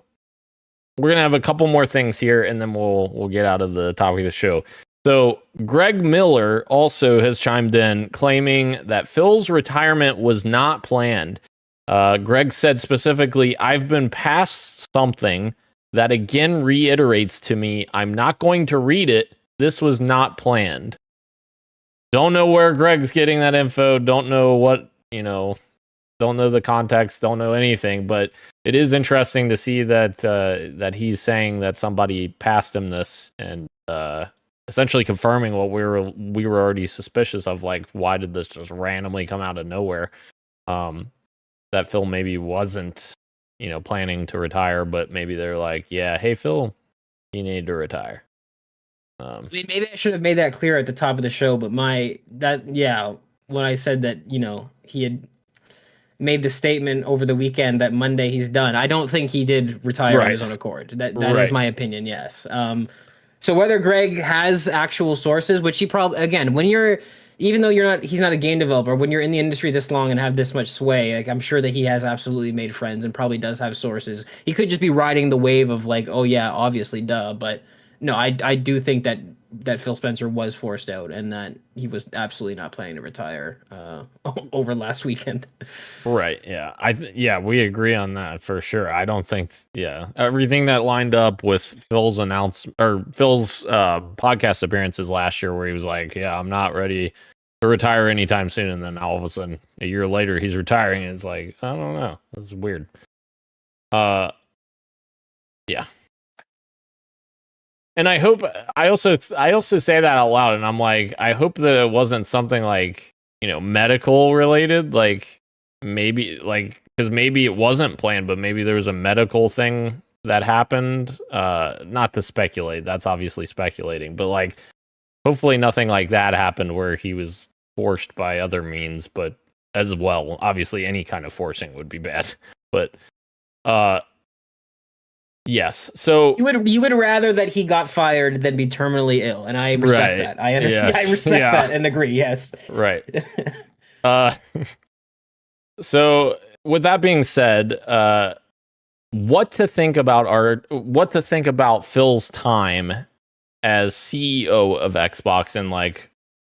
S4: we're gonna have a couple more things here, and then we'll get out of the topic of the show. So Greg Miller also has chimed in, claiming that Phil's retirement was not planned. Greg said specifically, "I've been past something that again reiterates to me, I'm not going to read it. This was not planned." Don't know where Greg's getting that info. Don't know what, don't know the context. Don't know anything. But it is interesting to see that that he's saying that somebody passed him this, and essentially confirming what we were already suspicious of. Like, why did this just randomly come out of nowhere? That Phil maybe wasn't, planning to retire, but maybe they're like, yeah, hey Phil, you need to retire.
S1: Maybe I should have made that clear at the top of the show, but when I said that, he had made the statement over the weekend that Monday he's done, I don't think he did retire on his own accord. That is my opinion, yes. So whether Greg has actual sources, which he probably, again, even though he's not a game developer, when you're in the industry this long and have this much sway, like, I'm sure that he has absolutely made friends and probably does have sources. He could just be riding the wave of like, oh yeah, obviously, duh, but no, I do think that Phil Spencer was forced out and that he was absolutely not planning to retire over last weekend.
S4: Right. Yeah. We agree on that for sure. I don't think. Yeah, everything that lined up with Phil's announcement or Phil's podcast appearances last year, where he was like, "Yeah, I'm not ready to retire anytime soon," and then all of a sudden, a year later, he's retiring. And it's like, I don't know. This is weird. Yeah. And I hope I also say that out loud, and I'm like, I hope that it wasn't something like, medical related, like maybe because maybe it wasn't planned, but maybe there was a medical thing that happened. Not to speculate, that's obviously speculating, but like hopefully nothing like that happened where he was forced by other means, but as well, obviously any kind of forcing would be bad. But yes. So
S1: you would rather that he got fired than be terminally ill, and I respect that. I understand. Yes. I respect that and agree. Yes. Right.
S4: So with that being said, what to think about Phil's time as CEO of Xbox, and like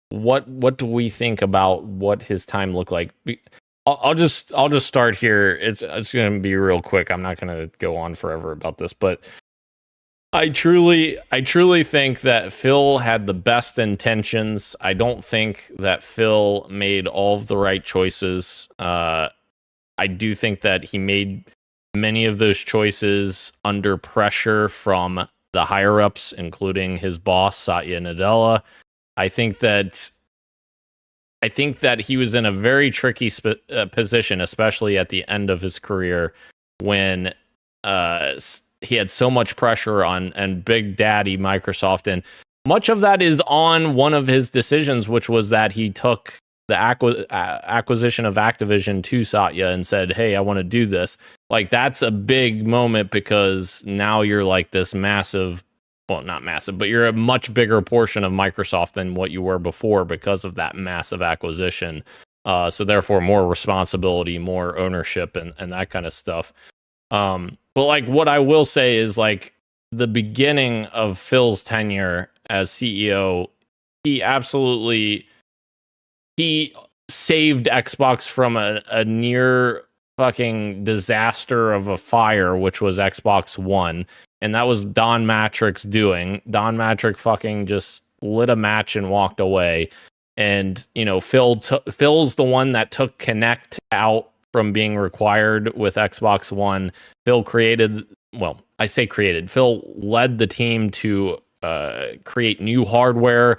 S4: what do we think about what his time looked like? I'll just start here. It's going to be real quick. I'm not going to go on forever about this, but I truly think that Phil had the best intentions. I don't think that Phil made all of the right choices. I do think that he made many of those choices under pressure from the higher ups, including his boss Satya Nadella. I think that he was in a very tricky position, especially at the end of his career, when he had so much pressure on and Big Daddy Microsoft, and much of that is on one of his decisions, which was that he took the acquisition of Activision to Satya and said, "Hey, I want to do this." Like, that's a big moment, because now you're like this massive. Well, not massive, but you're a much bigger portion of Microsoft than what you were before because of that massive acquisition. So therefore, more responsibility, more ownership, and that kind of stuff. But like, what I will say is, like, the beginning of Phil's tenure as CEO, he saved Xbox from a near fucking disaster of a fire, which was Xbox One. And that was Don Matrick's doing. Don Matrick fucking just lit a match and walked away. And, Phil's the one that took Kinect out from being required with Xbox One. Phil led the team to create new hardware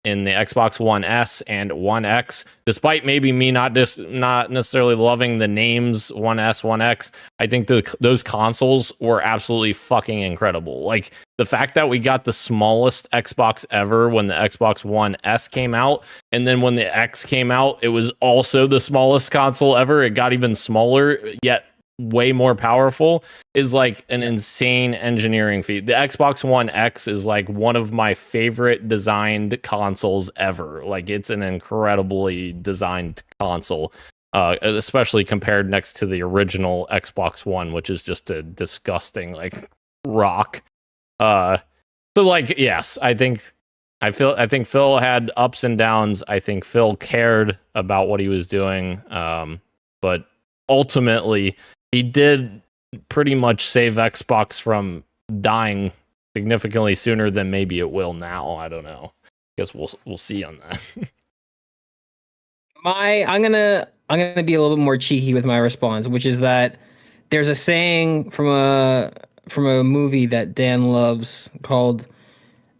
S4: in the Xbox One S and One X, despite maybe me not necessarily loving the names One S, One X. I think those consoles were absolutely fucking incredible. Like, the fact that we got the smallest Xbox ever when the Xbox One S came out, and then when the X came out, it was also the smallest console ever. It got even smaller, yet way more powerful, is like an insane engineering feat. The Xbox One X is like one of my favorite designed consoles ever. Like, it's an incredibly designed console, especially compared next to the original Xbox One, which is just a disgusting, like, rock. So like, yes, I think Phil had ups and downs. I think Phil cared about what he was doing. But ultimately he did pretty much save Xbox from dying significantly sooner than maybe it will now. I don't know. Guess we'll see on that.
S1: I'm gonna be a little bit more cheeky with my response, which is that there's a saying from a movie that Dan loves called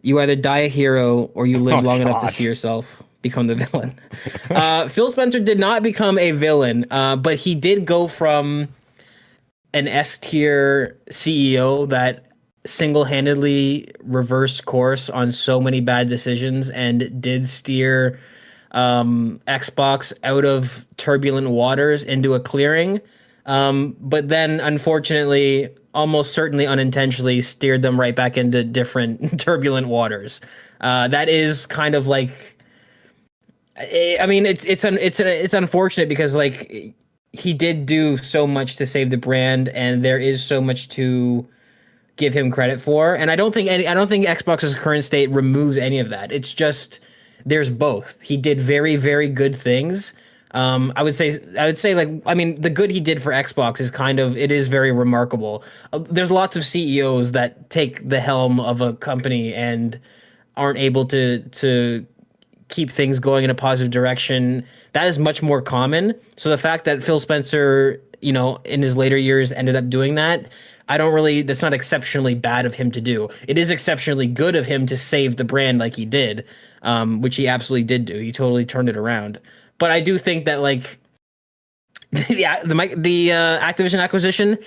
S1: "You either die a hero or you live long enough to see yourself become the villain." Phil Spencer did not become a villain, but he did go from an S tier CEO that single-handedly reversed course on so many bad decisions and did steer Xbox out of turbulent waters into a clearing, but then unfortunately, almost certainly unintentionally, steered them right back into different turbulent waters. That is kind of like, I mean, it's unfortunate because like he did do so much to save the brand, and there is so much to give him credit for. And I don't think Xbox's current state removes any of that. It's just there's both. He did very, very good things. I would say like, I mean, the good he did for Xbox is it is very remarkable. There's lots of CEOs that take the helm of a company and aren't able to keep things going in a positive direction. That is much more common. So the fact that Phil Spencer, in his later years ended up doing that, that's not exceptionally bad of him to do. It is exceptionally good of him to save the brand like he did, which he absolutely did do. He totally turned it around. But I do think that like the Activision acquisition,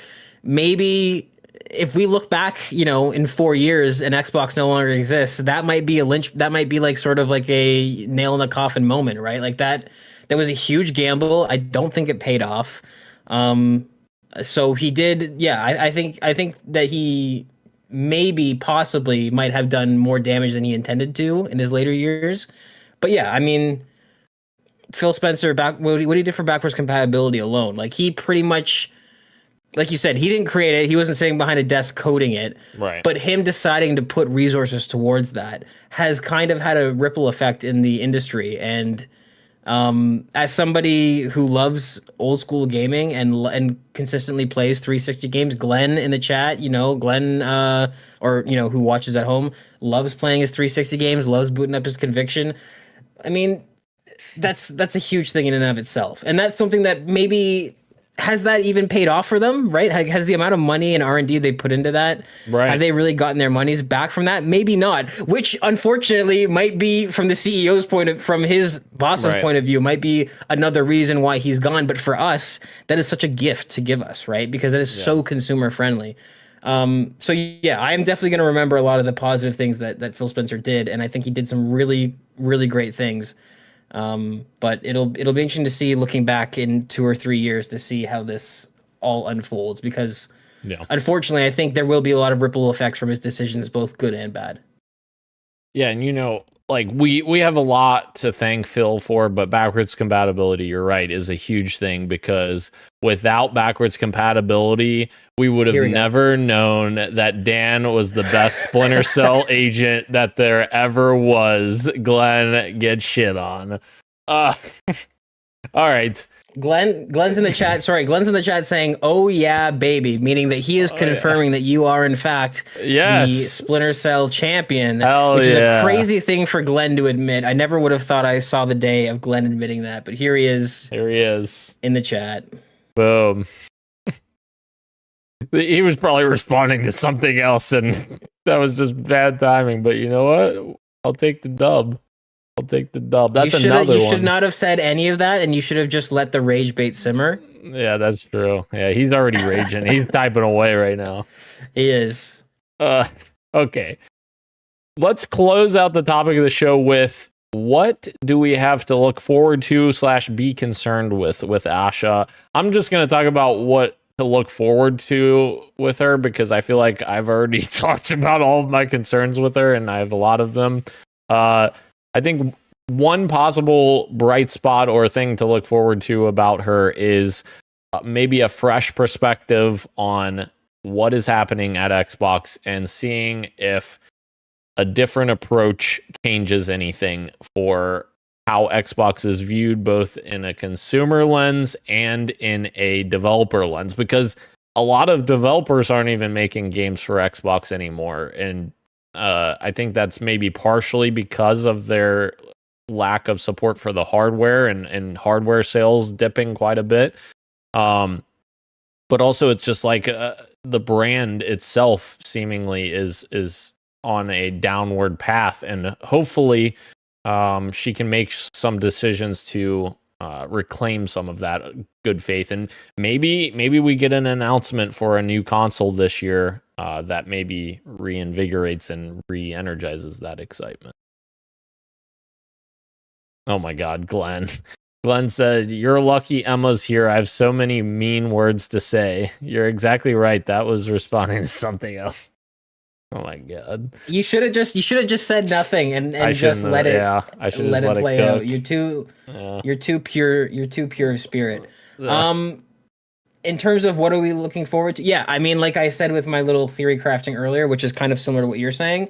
S1: maybe if we look back, in 4 years and Xbox no longer exists, that might be like sort of like a nail in the coffin moment, right? Like that was a huge gamble. I don't think it paid off. So he did, yeah. I think that he possibly might have done more damage than he intended to in his later years. But yeah, I mean, Phil Spencer, what he did for backwards compatibility alone, like he pretty much, like you said, he didn't create it. He wasn't sitting behind a desk coding it.
S4: Right.
S1: But him deciding to put resources towards that has kind of had a ripple effect in the industry. And as somebody who loves old school gaming and consistently plays 360 games, Glenn in the chat, Glenn, who watches at home, loves playing his 360 games, loves booting up his Conviction. I mean, that's a huge thing in and of itself. And that's something that maybe has that even paid off for them, right? Has the amount of money and R&D they put into that,
S4: right,
S1: have they really gotten their monies back from that? Maybe not, which unfortunately might be from the CEO's from his boss's point of view, might be another reason why he's gone. But for us, that is such a gift to give us, right? Because that is so consumer friendly. So yeah, I am definitely going to remember a lot of the positive things that Phil Spencer did. And I think he did some really, really great things. But it'll be interesting to see, looking back in 2 or 3 years, to see how this all unfolds, because unfortunately I think there will be a lot of ripple effects from his decisions, both good and bad.
S4: Yeah. And like we have a lot to thank Phil for, but backwards compatibility, you're right, is a huge thing, because without backwards compatibility, we would have never known that Dan was the best Splinter Cell agent that there ever was. Glenn gets shit on. All right.
S1: Glenn's in the chat. Sorry, Glenn's in the chat saying, "Oh yeah, baby," meaning that he is confirming that you are in fact the Splinter Cell champion, which is a crazy thing for Glenn to admit. I never would have thought I saw the day of Glenn admitting that, but here he is.
S4: Here he is
S1: in the chat.
S4: Boom. He was probably responding to something else, and that was just bad timing. But you know what? I'll take the dub. That's another one.
S1: You should not have said any of that, and you should have just let the rage bait simmer.
S4: Yeah, that's true. Yeah, he's already raging. He's typing away right now.
S1: He is.
S4: Okay. Let's close out the topic of the show with, what do we have to look forward to / be concerned with Asha? I'm just going to talk about what to look forward to with her, because I feel like I've already talked about all of my concerns with her, and I have a lot of them. I think one possible bright spot or thing to look forward to about her is maybe a fresh perspective on what is happening at Xbox and seeing if a different approach changes anything for how Xbox is viewed both in a consumer lens and in a developer lens, because a lot of developers aren't even making games for Xbox anymore. And I think that's maybe partially because of their lack of support for the hardware and hardware sales dipping quite a bit. But also it's just like the brand itself seemingly is on a downward path, and hopefully she can make some decisions to reclaim some of that good faith, and maybe we get an announcement for a new console this year that maybe reinvigorates and re-energizes that excitement. Oh my God, Glenn. Glenn said, "You're lucky Emma's here. I have so many mean words to say." You're exactly right. That was responding to something else. Oh my God.
S1: You should have just said nothing and just let it.
S4: Yeah, I should just let it
S1: play
S4: cook.
S1: out. You're too pure of spirit. In terms of what are we looking forward to? Yeah, I mean, like I said with my little theory crafting earlier, which is kind of similar to what you're saying.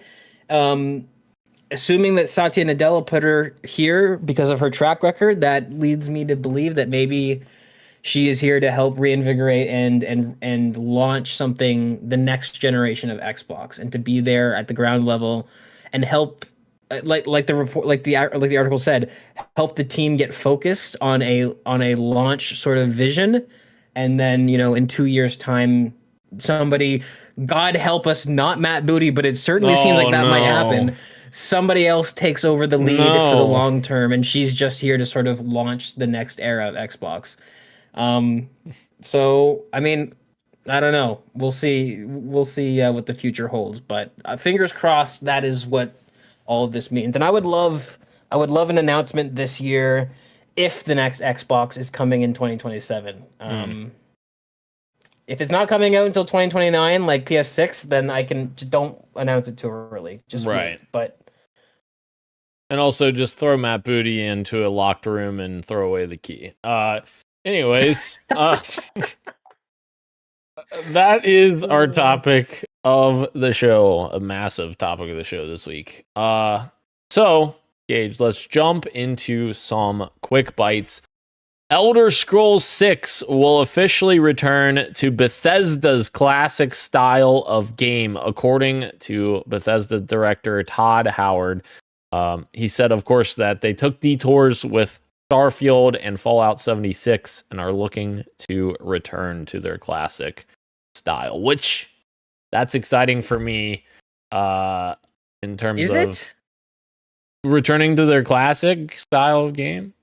S1: Assuming that Satya Nadella put her here because of her track record, that leads me to believe that maybe she is here to help reinvigorate and launch something, the next generation of Xbox, and to be there at the ground level and help, like the report, like the article said, help the team get focused on a launch sort of vision, and then in 2 years' time, somebody, God help us, not Matt Booty, but it certainly seems like that might happen. Somebody else takes over the lead for the long term, and she's just here to sort of launch the next era of Xbox. So I mean, I don't know. We'll see what the future holds, but fingers crossed. That is what all of this means, and I would love an announcement this year if the next Xbox is coming in 2027. If it's not coming out until 2029, like PS6, then I can just don't announce it too early. Just
S4: right,
S1: wait. But.
S4: And also just throw Matt Booty into a locked room and throw away the key. Anyways, that is our topic of the show, a massive topic of the show this week. So, Gage, let's jump into some quick bites. Elder Scrolls 6 will officially return to Bethesda's classic style of game, according to Bethesda director Todd Howard. He said, of course, that they took detours with Starfield and Fallout 76 and are looking to return to their classic style, which that's exciting for me in terms of returning to their classic style game.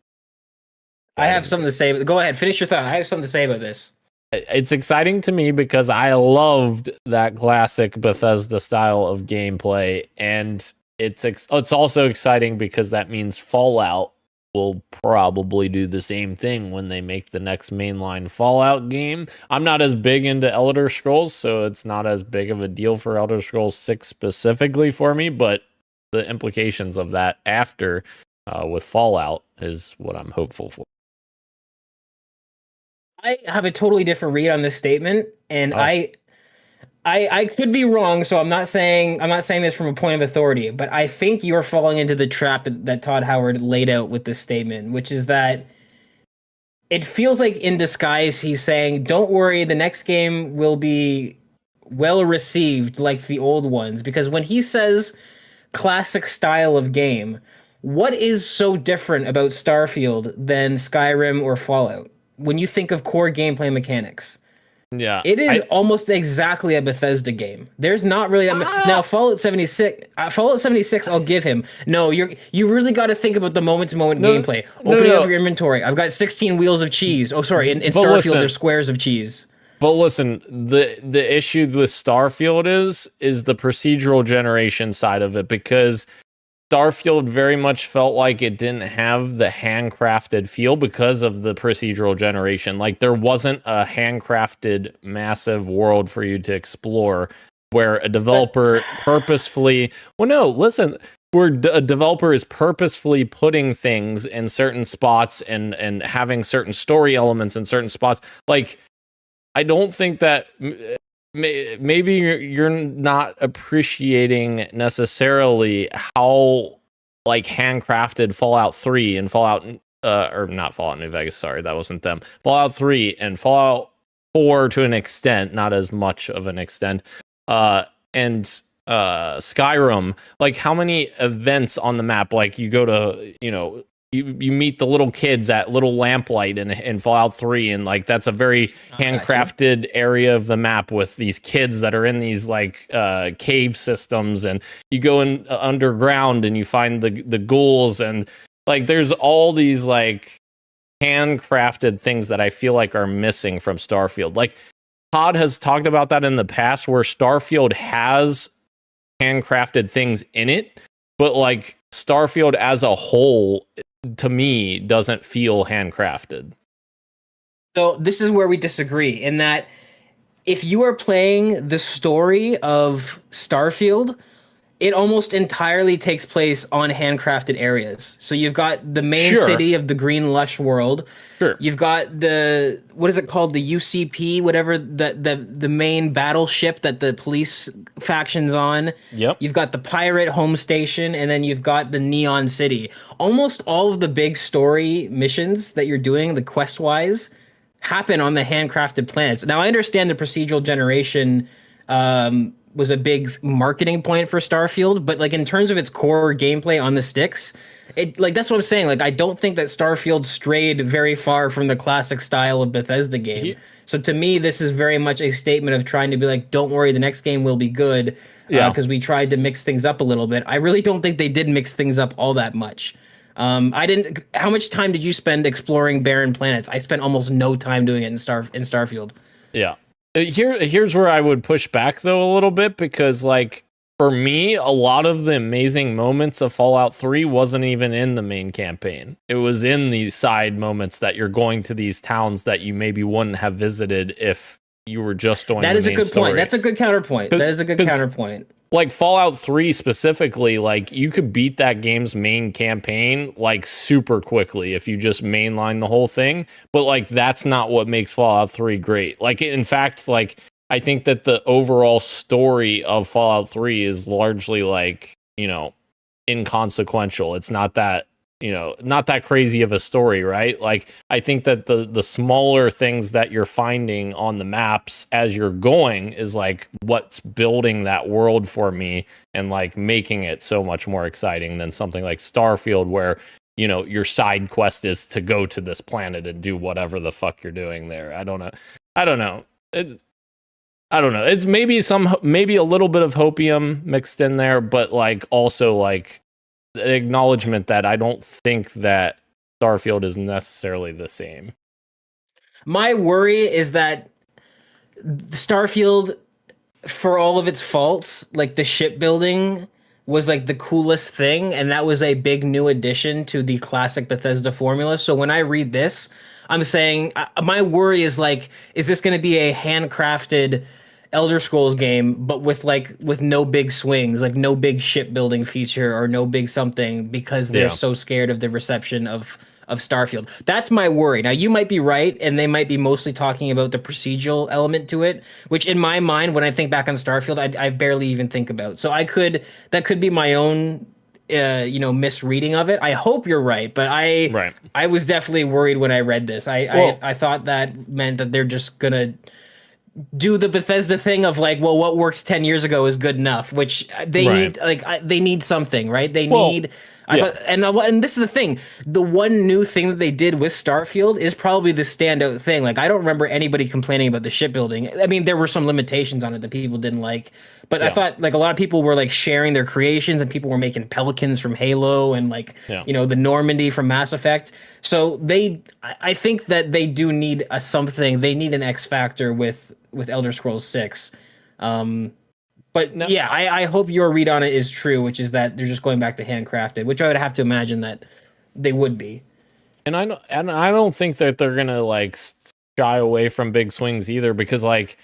S1: I have something to say. Go ahead, finish your thought. I have something to say about this.
S4: It's exciting to me because I loved that classic Bethesda style of gameplay, and it's also exciting because that means Fallout will probably do the same thing when they make the next mainline Fallout game. I'm not as big into Elder Scrolls, so it's not as big of a deal for Elder Scrolls 6 specifically for me, but the implications of that after with Fallout is what I'm hopeful for.
S1: I have a totally different read on this statement, and I could be wrong, so I'm not saying this from a point of authority, but I think you're falling into the trap that Todd Howard laid out with this statement, which is that it feels like in disguise he's saying, don't worry, the next game will be well received like the old ones, because when he says classic style of game, what is so different about Starfield than Skyrim or Fallout? When you think of core gameplay mechanics,
S4: yeah,
S1: it is almost exactly a Bethesda game. There's not really now Fallout 76. Fallout 76, I'll give him. No, you really got to think about the moment-to-moment gameplay. Opening up your inventory. I've got 16 wheels of cheese. Oh, sorry, in Starfield there's squares of cheese.
S4: But listen, the issue with Starfield is the procedural generation side of it, because Starfield very much felt like it didn't have the handcrafted feel because of the procedural generation. Like, there wasn't a handcrafted massive world for you to explore where a developer purposefully... Well, no, listen, where a developer is purposefully putting things in certain spots and having certain story elements in certain spots. Like, I don't think that maybe you're not appreciating necessarily how like handcrafted Fallout 3 and Fallout or not Fallout New Vegas, sorry, that wasn't them. Fallout 3 and Fallout 4 to an extent, not as much of an extent. And Skyrim, like how many events on the map, like you go to, you meet the little kids at Little Lamplight in Fallout 3, and like that's a very handcrafted area of the map with these kids that are in these like cave systems, and you go in underground and you find the ghouls, and like there's all these like handcrafted things that I feel like are missing from Starfield. Like Todd has talked about that in the past, where Starfield has handcrafted things in it, but like Starfield as a whole, to me, doesn't feel handcrafted.
S1: So this is where we disagree, in that if you are playing the story of Starfield, it almost entirely takes place on handcrafted areas. So you've got the main city of the green lush world.
S4: Sure.
S1: You've got the, what is it called? The UCP, whatever, the main battleship that the police faction's on.
S4: Yep.
S1: You've got the pirate home station, and then you've got the Neon City. Almost all of the big story missions that you're doing, the quest-wise, happen on the handcrafted planets. Now, I understand the procedural generation was a big marketing point for Starfield, but like in terms of its core gameplay on the sticks, it like that's what I'm saying. Like I don't think that Starfield strayed very far from the classic style of Bethesda game. So to me, this is very much a statement of trying to be like, don't worry, the next game will be good. Because we tried to mix things up a little bit. I really don't think they did mix things up all that much. I didn't. How much time did you spend exploring barren planets? I spent almost no time doing it in Starfield.
S4: Yeah. Here's where I would push back though a little bit, because like for me, a lot of the amazing moments of Fallout 3 wasn't even in the main campaign. It was in these side moments that you're going to these towns that you maybe wouldn't have visited if you were just doing
S1: that
S4: the
S1: is a
S4: main
S1: good
S4: story.
S1: point. That's a good counterpoint. That is a good counterpoint.
S4: Like Fallout 3 specifically, like you could beat that game's main campaign like super quickly if you just mainline the whole thing. But like that's not what makes Fallout 3 great. Like in fact, like I think that the overall story of Fallout 3 is largely like, inconsequential. It's not that, not that crazy of a story, right? Like I think that the smaller things that you're finding on the maps as you're going is like what's building that world for me and like making it so much more exciting than something like Starfield, where your side quest is to go to this planet and do whatever the fuck you're doing there. I don't know. I don't know. It's maybe a little bit of hopium mixed in there, but like also like the acknowledgement that I don't think that Starfield is necessarily the same.
S1: My worry is that Starfield, for all of its faults, like the shipbuilding was like the coolest thing, and that was a big new addition to the classic Bethesda formula. So when I read this, I'm saying my worry is like, is this going to be a handcrafted Elder Scrolls game, but with no big swings, like no big shipbuilding feature or no big something, because they're so scared of the reception of Starfield. That's my worry. Now you might be right, and they might be mostly talking about the procedural element to it, which in my mind, when I think back on Starfield, I barely even think about. So that could be my own misreading of it. I hope you're right, but I was definitely worried when I read this. I thought that meant that they're just gonna do the Bethesda thing of like, well, what worked 10 years ago is good enough, which they need, like, they need something, right? They need, and this is the thing, the one new thing that they did with Starfield is probably the standout thing. Like, I don't remember anybody complaining about the shipbuilding. I mean, there were some limitations on it that people didn't like, but I thought like a lot of people were like sharing their creations, and people were making Pelicans from Halo and like, the Normandy from Mass Effect. So I think that they do need something. They need an X factor with Elder Scrolls 6. But no, I hope your read on it is true, which is that they're just going back to handcrafted, which I would have to imagine that they would be.
S4: And I don't think that they're gonna like shy away from big swings either, because like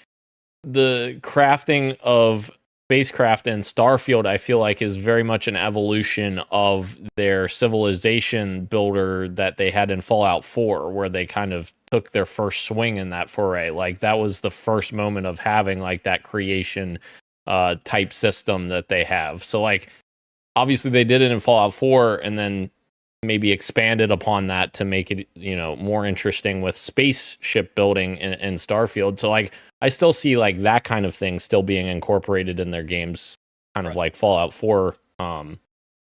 S4: the crafting of spacecraft in Starfield, I feel like is very much an evolution of their civilization builder that they had in Fallout 4, where they kind of took their first swing in that foray. Like that was the first moment of having like that creation type system that they have. So like obviously they did it in Fallout 4 and then maybe expanded upon that to make it, you know, more interesting with spaceship building in Starfield. So like I still see like that kind of thing still being incorporated in their games, kind of like Fallout 4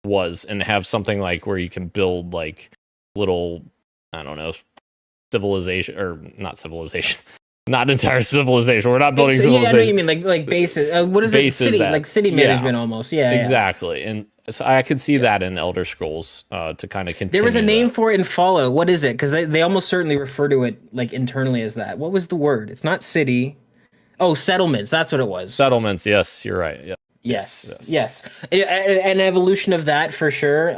S4: was, and have something like where you can build like little, I don't know, civilization or not civilization. Not entire civilization. We're not building civilization.
S1: Yeah, I know what you mean, like bases. What is it? City, like city management almost. Yeah,
S4: exactly. And so I could see that in Elder Scrolls to kind of continue.
S1: There was a name for it in Fallout. What is it? Because they almost certainly refer to it like internally as that. What was the word? It's not city. Oh, settlements. That's what it was.
S4: Settlements. Yes, you're right. Yeah.
S1: Yes. An evolution of that for sure.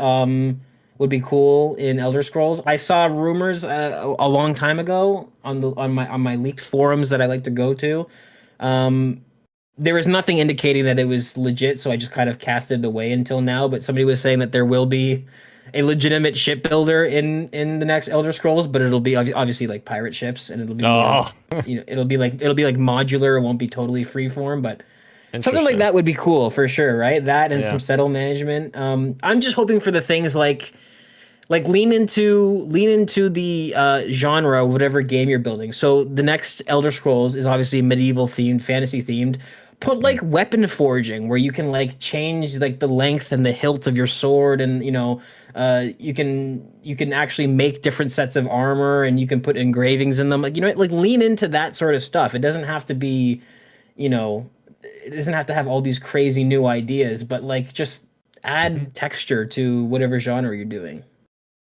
S1: Would be cool in Elder Scrolls. I saw rumors a long time ago on my leaked forums that I like to go to. There was nothing indicating that it was legit, so I just kind of casted it away until now. But somebody was saying that there will be a legitimate shipbuilder in the next Elder Scrolls, but it'll be obviously like pirate ships, and it'll be it'll be like modular. It won't be totally freeform, but something like that would be cool for sure, right? That and some settle management. I'm just hoping for the things like lean into the genre of whatever game you're building. So the next Elder Scrolls is obviously medieval themed, fantasy themed. Put like weapon forging where you can like change like the length and the hilt of your sword, and you know, you can actually make different sets of armor, and you can put engravings in them. Like, you know, like lean into that sort of stuff. It doesn't have to be, you know, it doesn't have to have all these crazy new ideas, but like just add texture to whatever genre you're doing.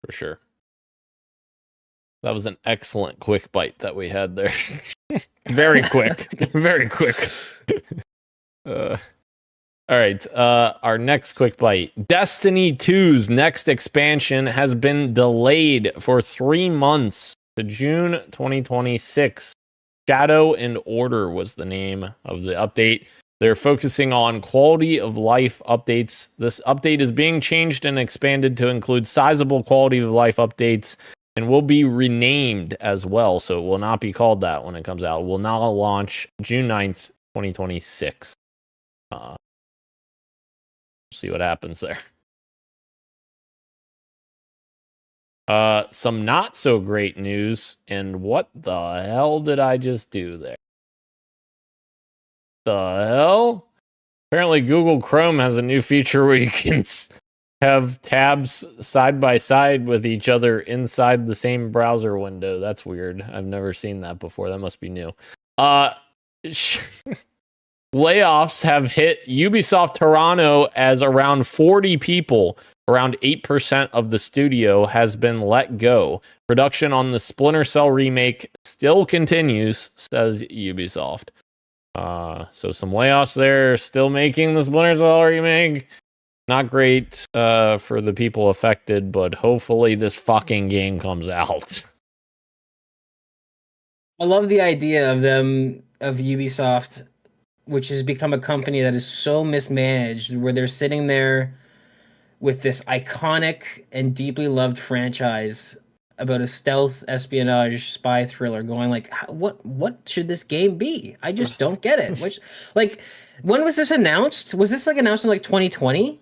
S4: For sure. That was an excellent quick bite that we had there. Very quick. Very quick. All right. Our next quick bite. Destiny 2's next expansion has been delayed for 3 months to June 2026. Shadow and Order was the name of the update. They're focusing on quality of life updates. This update is being changed and expanded to include sizable quality of life updates and will be renamed as well. So it will not be called that when it comes out. It will now launch June 9th, 2026. See what happens there. Some not so great news. And what the hell did I just do there? The hell? Apparently Google Chrome has a new feature where you can have tabs side by side with each other inside the same browser window. That's weird. I've never seen that before. That must be new. Layoffs have hit Ubisoft Toronto as around 40 people, around 8% of the studio, has been let go. Production on the Splinter Cell remake still continues, says Ubisoft. So some layoffs there, still making the Splinter Cell remake. Not great for the people affected, but hopefully this fucking game comes out.
S1: I love the idea of Ubisoft, which has become a company that is so mismanaged, where they're sitting there with this iconic and deeply loved franchise about a stealth espionage spy thriller, going like, what should this game be? I just don't get it. Which, like, when was this announced? Was this like announced in like 2020?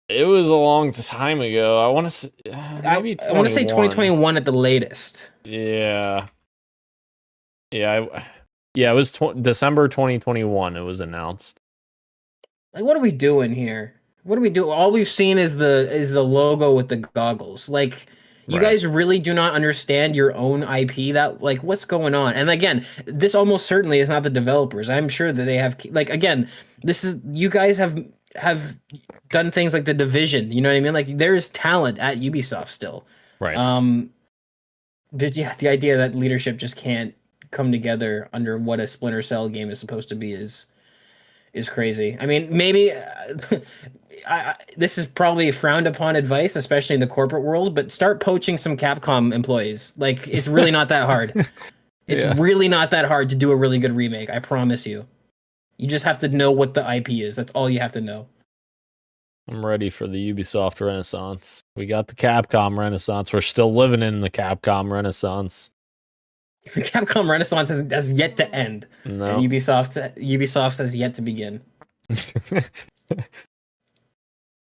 S4: It was a long time ago. I want to say maybe
S1: I want to say 2021 at the latest.
S4: Yeah. It was December 2021. It was announced.
S1: Like, what are we doing here? What do we do? All we've seen is the logo with the goggles. Like, you guys really do not understand your own IP. That, like, what's going on? And again, this almost certainly is not the developers. I'm sure that they have, like, again, this is, you guys have done things like The Division. You know what I mean? Like, there is talent at Ubisoft still.
S4: Right.
S1: The idea that leadership just can't come together under what a Splinter Cell game is supposed to be is crazy. I mean, maybe this is probably frowned upon advice, especially in the corporate world, but start poaching some Capcom employees. Like, it's really not that hard. It's really not that hard to do a really good remake. I promise you. You just have to know what the IP is. That's all you have to know.
S4: I'm ready for the Ubisoft Renaissance. We got the Capcom Renaissance. We're still living in the Capcom Renaissance.
S1: The Capcom Renaissance has yet to end,
S4: No.
S1: and Ubisoft has yet to begin.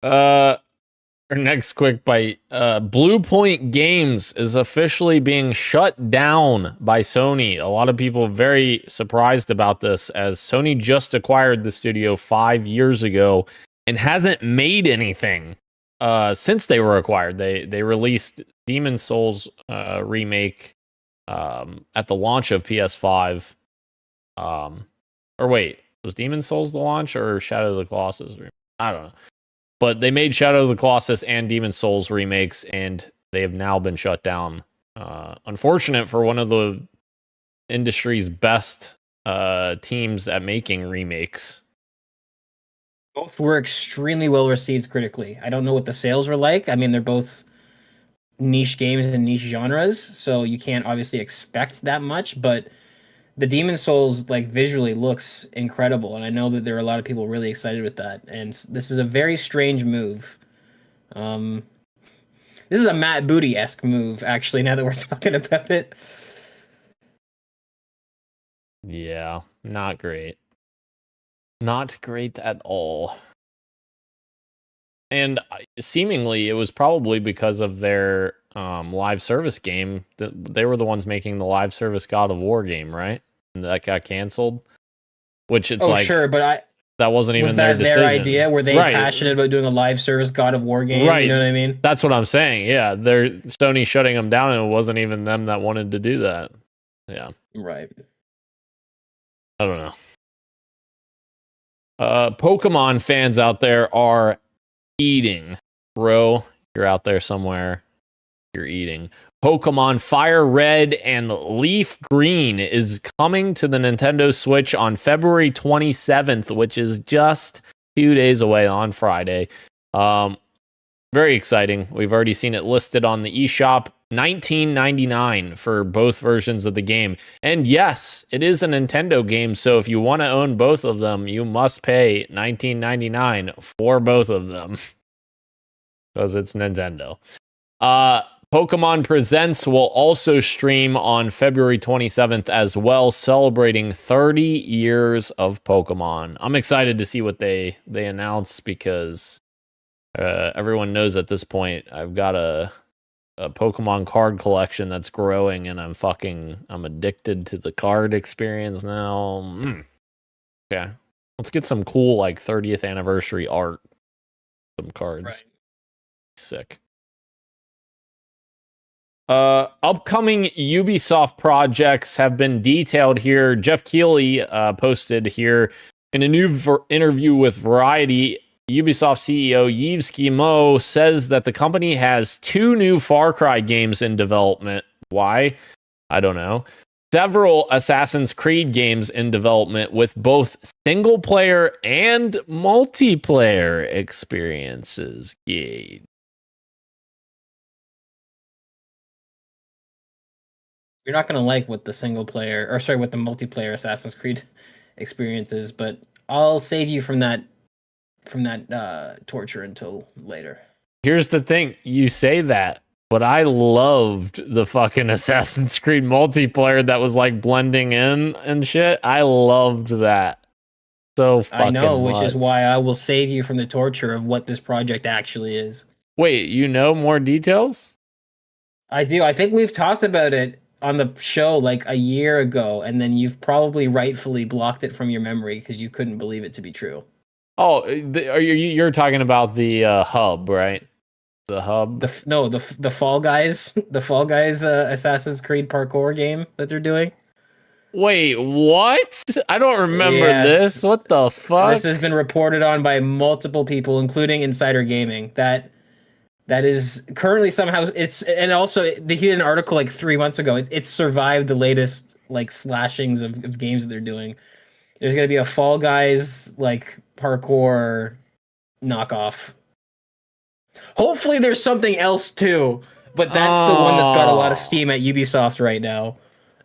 S4: Our next quick bite. Bluepoint Games is officially being shut down by Sony. A lot of people very surprised about this, as Sony just acquired the studio 5 years ago and hasn't made anything since they were acquired. They released Demon's Souls remake at the launch of PS5. Or wait, was Demon's Souls the launch or Shadow of the Colossus? I don't know. But they made Shadow of the Colossus and Demon's Souls remakes, and they have now been shut down. Unfortunate for one of the industry's best teams at making remakes.
S1: Both were extremely well received critically. I don't know what the sales were like. I mean, they're both niche games and niche genres, so you can't obviously expect that much, but the Demon's Souls like visually looks incredible, and I know that there are a lot of people really excited with that. And this is a very strange move. This is a Matt Booty-esque move, actually, now that we're talking about it.
S4: Yeah, not great. Not great at all. And seemingly it was probably because of their live service game. They were the ones making the live service God of War game, right? And that got canceled. Which it's like,
S1: sure, but
S4: that wasn't even
S1: was that
S4: their decision.
S1: their idea? Were they passionate about doing a live service God of War game?
S4: Right.
S1: You know what I mean?
S4: That's what I'm saying. Yeah, they're Sony shutting them down, and it wasn't even them that wanted to do that. Yeah.
S1: Right.
S4: I don't know. Pokemon fans out there are eating. Bro, you're out there somewhere. You're eating. Pokemon Fire Red and Leaf Green is coming to the Nintendo Switch on February 27th, which is just 2 days away on Friday. Very exciting. We've already seen it listed on the eShop. $19.99 for both versions of the game. And yes, it is a Nintendo game, so if you want to own both of them, you must pay $19.99 for both of them. Because it's Nintendo. Pokemon Presents will also stream on February 27th as well, celebrating 30 years of Pokemon. I'm excited to see what they announce, because everyone knows at this point I've got a Pokemon card collection that's growing, and I'm addicted to the card experience now. Okay. Let's get some cool, like, 30th anniversary art. Some cards.
S1: Right.
S4: Sick. Upcoming Ubisoft projects have been detailed here. Jeff Keighley posted here in a new interview with Variety. Ubisoft CEO Yves Guillemot says that the company has 2 new Far Cry games in development. Why? I don't know. Several Assassin's Creed games in development with both single player and multiplayer experiences. Yay.
S1: You're not gonna like what the multiplayer Assassin's Creed experience is, but I'll save you from that torture until later.
S4: Here's the thing. You say that, but I loved the fucking Assassin's Creed multiplayer that was like blending in and shit. I loved that so fucking
S1: I know, which
S4: much.
S1: is why I will save you from the torture of what this project actually is.
S4: Wait, you know more details?
S1: I do. I think we've talked about it on the show like a year ago, and then you've probably rightfully blocked it from your memory because you couldn't believe it to be true.
S4: Oh, you're talking about the hub, right? The hub?
S1: The Fall Guys, Assassin's Creed parkour game that they're doing.
S4: Wait, what? I don't remember
S1: Yes.
S4: this. What the fuck?
S1: This has been reported on by multiple people, including Insider Gaming. That is currently somehow and also they did an article like 3 months ago. It's survived the latest like slashings of games that they're doing. There's gonna be a Fall Guys like parkour knockoff. Hopefully there's something else too, but that's the one that's got a lot of steam at Ubisoft right now.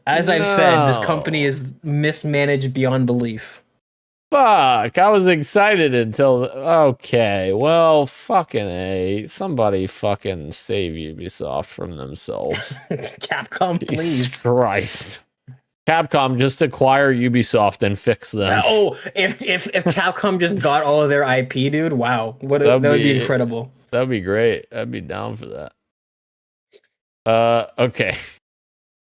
S1: As I've said, this company is mismanaged beyond belief.
S4: Fuck, I was excited until okay. Well, fucking A. Somebody fucking save Ubisoft from themselves.
S1: Capcom,
S4: Jesus
S1: please.
S4: Christ. Capcom, just acquire Ubisoft and fix them.
S1: Oh, if Capcom just got all of their IP, dude, wow, that would be incredible.
S4: That'd be great. I'd be down for that. Okay.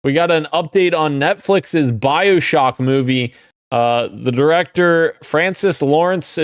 S4: We got an update on Netflix's BioShock movie. The director Francis Lawrence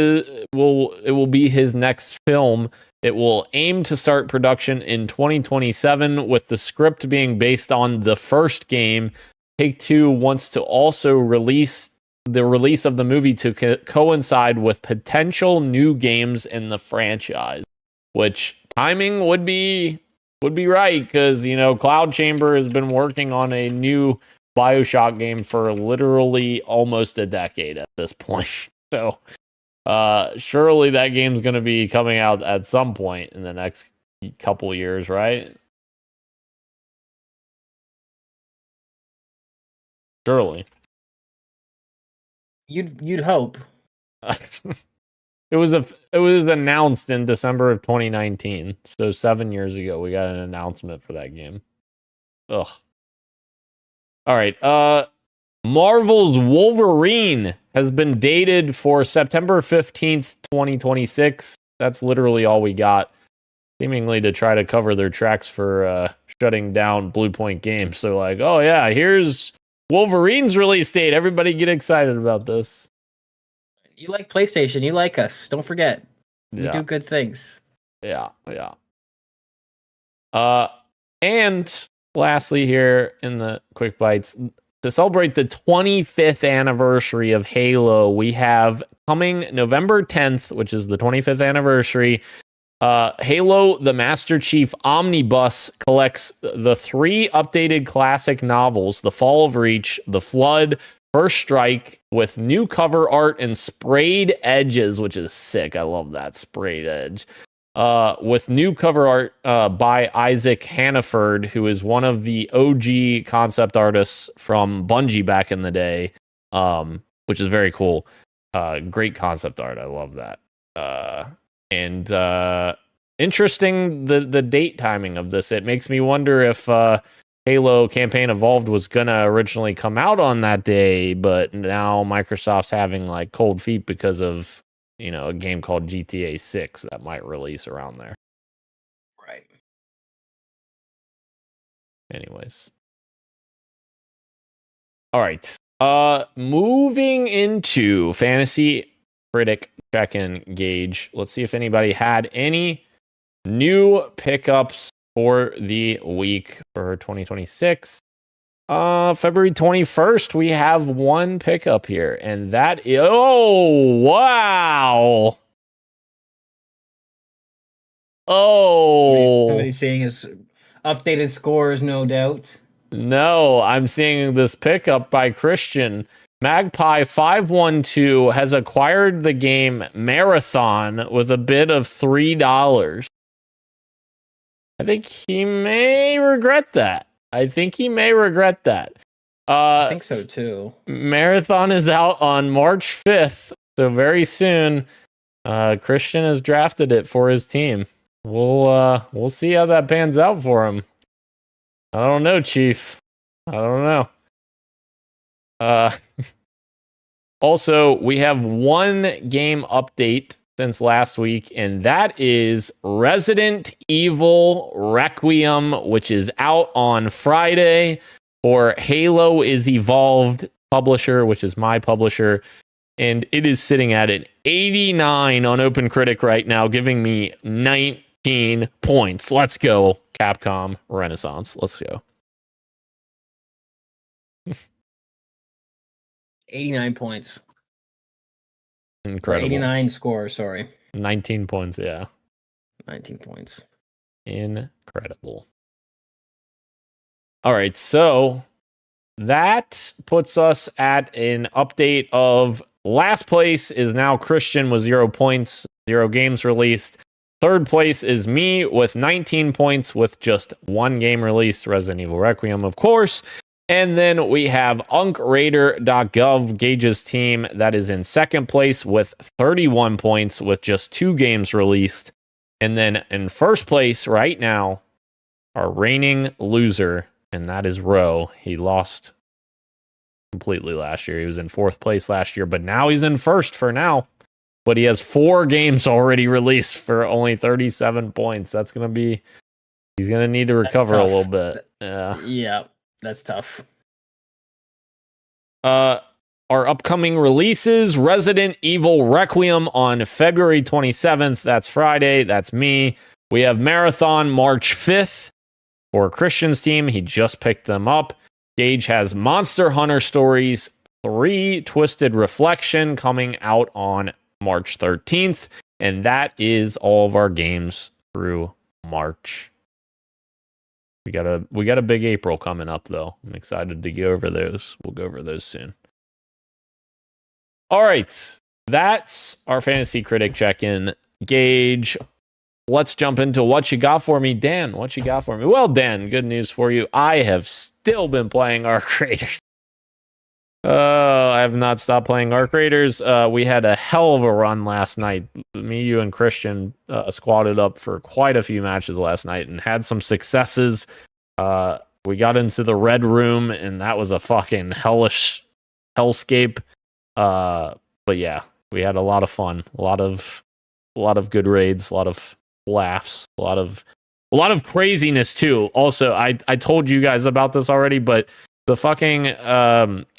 S4: will be his next film. It will aim to start production in 2027, with the script being based on the first game. Take-Two wants to also release the release of the movie to coincide with potential new games in the franchise, which timing would be right, because Cloud Chamber has been working on a new BioShock game for literally almost a decade at this point. So surely that game's going to be coming out at some point in the next couple years, right? Surely.
S1: You'd hope.
S4: It was announced in December of 2019, so 7 years ago we got an announcement for that game. Ugh. All right. Marvel's Wolverine has been dated for September 15th, 2026. That's literally all we got, seemingly to try to cover their tracks for shutting down Bluepoint Games. So like, oh yeah, here's Wolverine's release date. Everybody get excited about this.
S1: You like PlayStation. You like us. Don't forget. We do good things.
S4: Yeah. And lastly here in the quick bites, to celebrate the 25th anniversary of Halo, we have coming November 10th, which is the 25th anniversary, Halo the Master Chief Omnibus collects the 3 updated classic novels, The Fall of Reach, The Flood, First Strike, with new cover art and sprayed edges, which is sick. I love that sprayed edge. With new cover art by Isaac Hannaford, who is one of the OG concept artists from Bungie back in the day, which is very cool. Great concept art. I love that. And interesting, the date timing of this. It makes me wonder if Halo Campaign Evolved was gonna originally come out on that day, but now Microsoft's having like cold feet because of a game called GTA 6 that might release around there.
S1: Right.
S4: Anyways. All right. Moving into Fantasy Critic check-in gauge. Let's see if anybody had any new pickups for the week for 2026. February 21st, we have one pickup here, and that is, oh, wow. Oh.
S1: Somebody seeing his updated scores, no doubt.
S4: No, I'm seeing this pickup by Christian. Magpie 512 has acquired the game Marathon with a bid of $3. I think he may regret that. I think so
S1: too.
S4: Marathon is out on March 5th, so very soon. Christian has drafted it for his team. We'll see how that pans out for him. I don't know, Chief. I don't know. Also, we have one game update since last week, and that is Resident Evil Requiem, which is out on Friday for Halo is Evolved publisher, which is my publisher, and it is sitting at an 89 on OpenCritic right now, giving me 19 points. Let's go, Capcom Renaissance. Let's go.
S1: 89 points.
S4: Incredible.
S1: 89 score, sorry.
S4: 19 points, yeah.
S1: 19 points.
S4: Incredible. All right, so that puts us at an update of last place is now Christian with 0 points, 0 games released. Third place is me with 19 points with just 1 game released, Resident Evil Requiem, of course. And then we have UncRaider.gov, Gage's team, that is in second place with 31 points with just 2 games released. And then in first place right now, our reigning loser, and that is Roe. He lost completely last year. He was in fourth place last year, but now he's in first for now. But he has 4 games already released for only 37 points. That's going to be... He's going to need to recover a little bit.
S1: Yeah, that's tough.
S4: Our upcoming releases, Resident Evil Requiem on February 27th. That's Friday. That's me. We have Marathon March 5th for Christian's team. He just picked them up. Gage has Monster Hunter Stories 3 Twisted Reflection coming out on March 13th. And that is all of our games through March. We got a big April coming up, though. I'm excited to go over those. We'll go over those soon. All right. That's our Fantasy Critic check-in. Gage, let's jump into what you got for me. Dan, what you got for me? Well, Dan, good news for you. I have still been playing Arc Raiders. I have not stopped playing Arc Raiders. We had a hell of a run last night. Me, you, and Christian squatted up for quite a few matches last night and had some successes. We got into the Red Room, and that was a fucking hellish hellscape. But yeah, we had a lot of fun. A lot of good raids, a lot of laughs, a lot of craziness too. Also, I told you guys about this already, but the fucking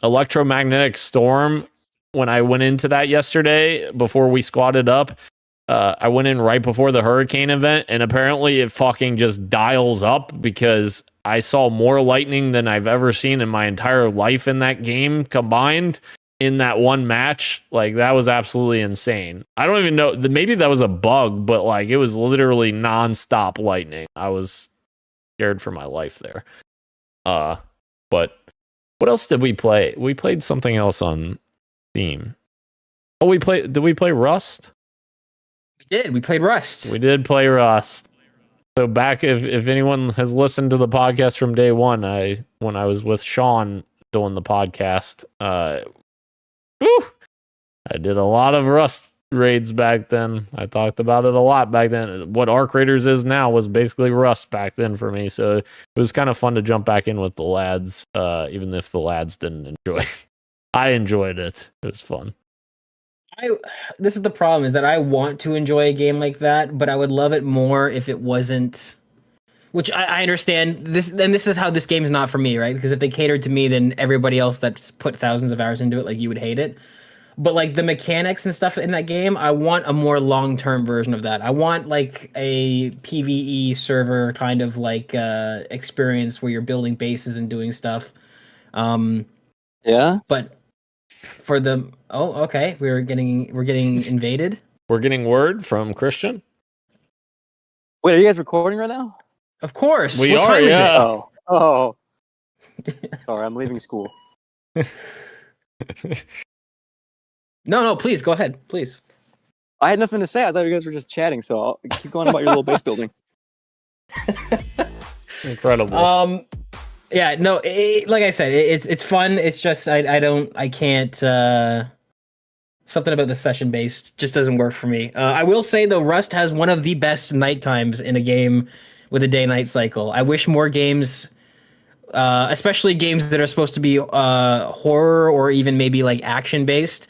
S4: electromagnetic storm, when I went into that yesterday before we squatted up, I went in right before the hurricane event, and apparently it fucking just dials up because I saw more lightning than I've ever seen in my entire life in that game combined in that one match. Like, that was absolutely insane. I don't even know, maybe that was a bug, but like, it was literally nonstop lightning. I was scared for my life there. But what else did we play? We played something else on Steam. Oh, did we play Rust?
S1: We did. We played Rust.
S4: We did play Rust. So back, if anyone has listened to the podcast from day one, when I was with Sean doing the podcast, I did a lot of Rust raids back then. I talked about it a lot back then. What Arc Raiders is now was basically Rust back then for me. So it was kind of fun to jump back in with the lads, even if the lads didn't enjoy it. I enjoyed it. It was fun.
S1: This is the problem, is that I want to enjoy a game like that, but I would love it more if it wasn't. Which I understand. This is how this game is not for me, right? Because if they catered to me, then everybody else that's put thousands of hours into it, like, you would hate it. But like the mechanics and stuff in that game, I want a more long-term version of that. I want like a PvE server kind of like experience where you're building bases and doing stuff.
S2: Yeah.
S1: But for the okay, we're getting invaded.
S4: We're getting word from Christian.
S2: Wait, are you guys recording right now?
S1: Of course.
S4: We
S1: what
S4: are.
S1: time is
S4: Yeah.
S1: it?
S2: Oh. Sorry, I'm leaving school.
S1: No, please go ahead, please.
S2: I had nothing to say. I thought you guys were just chatting, so I'll keep going about your little base building.
S4: Incredible.
S1: Yeah, no, like I said, it's fun. It's just I can't. Something about the session based just doesn't work for me. I will say though, Rust has one of the best night times in a game with a day-night cycle. I wish more games, especially games that are supposed to be horror or even maybe like action based,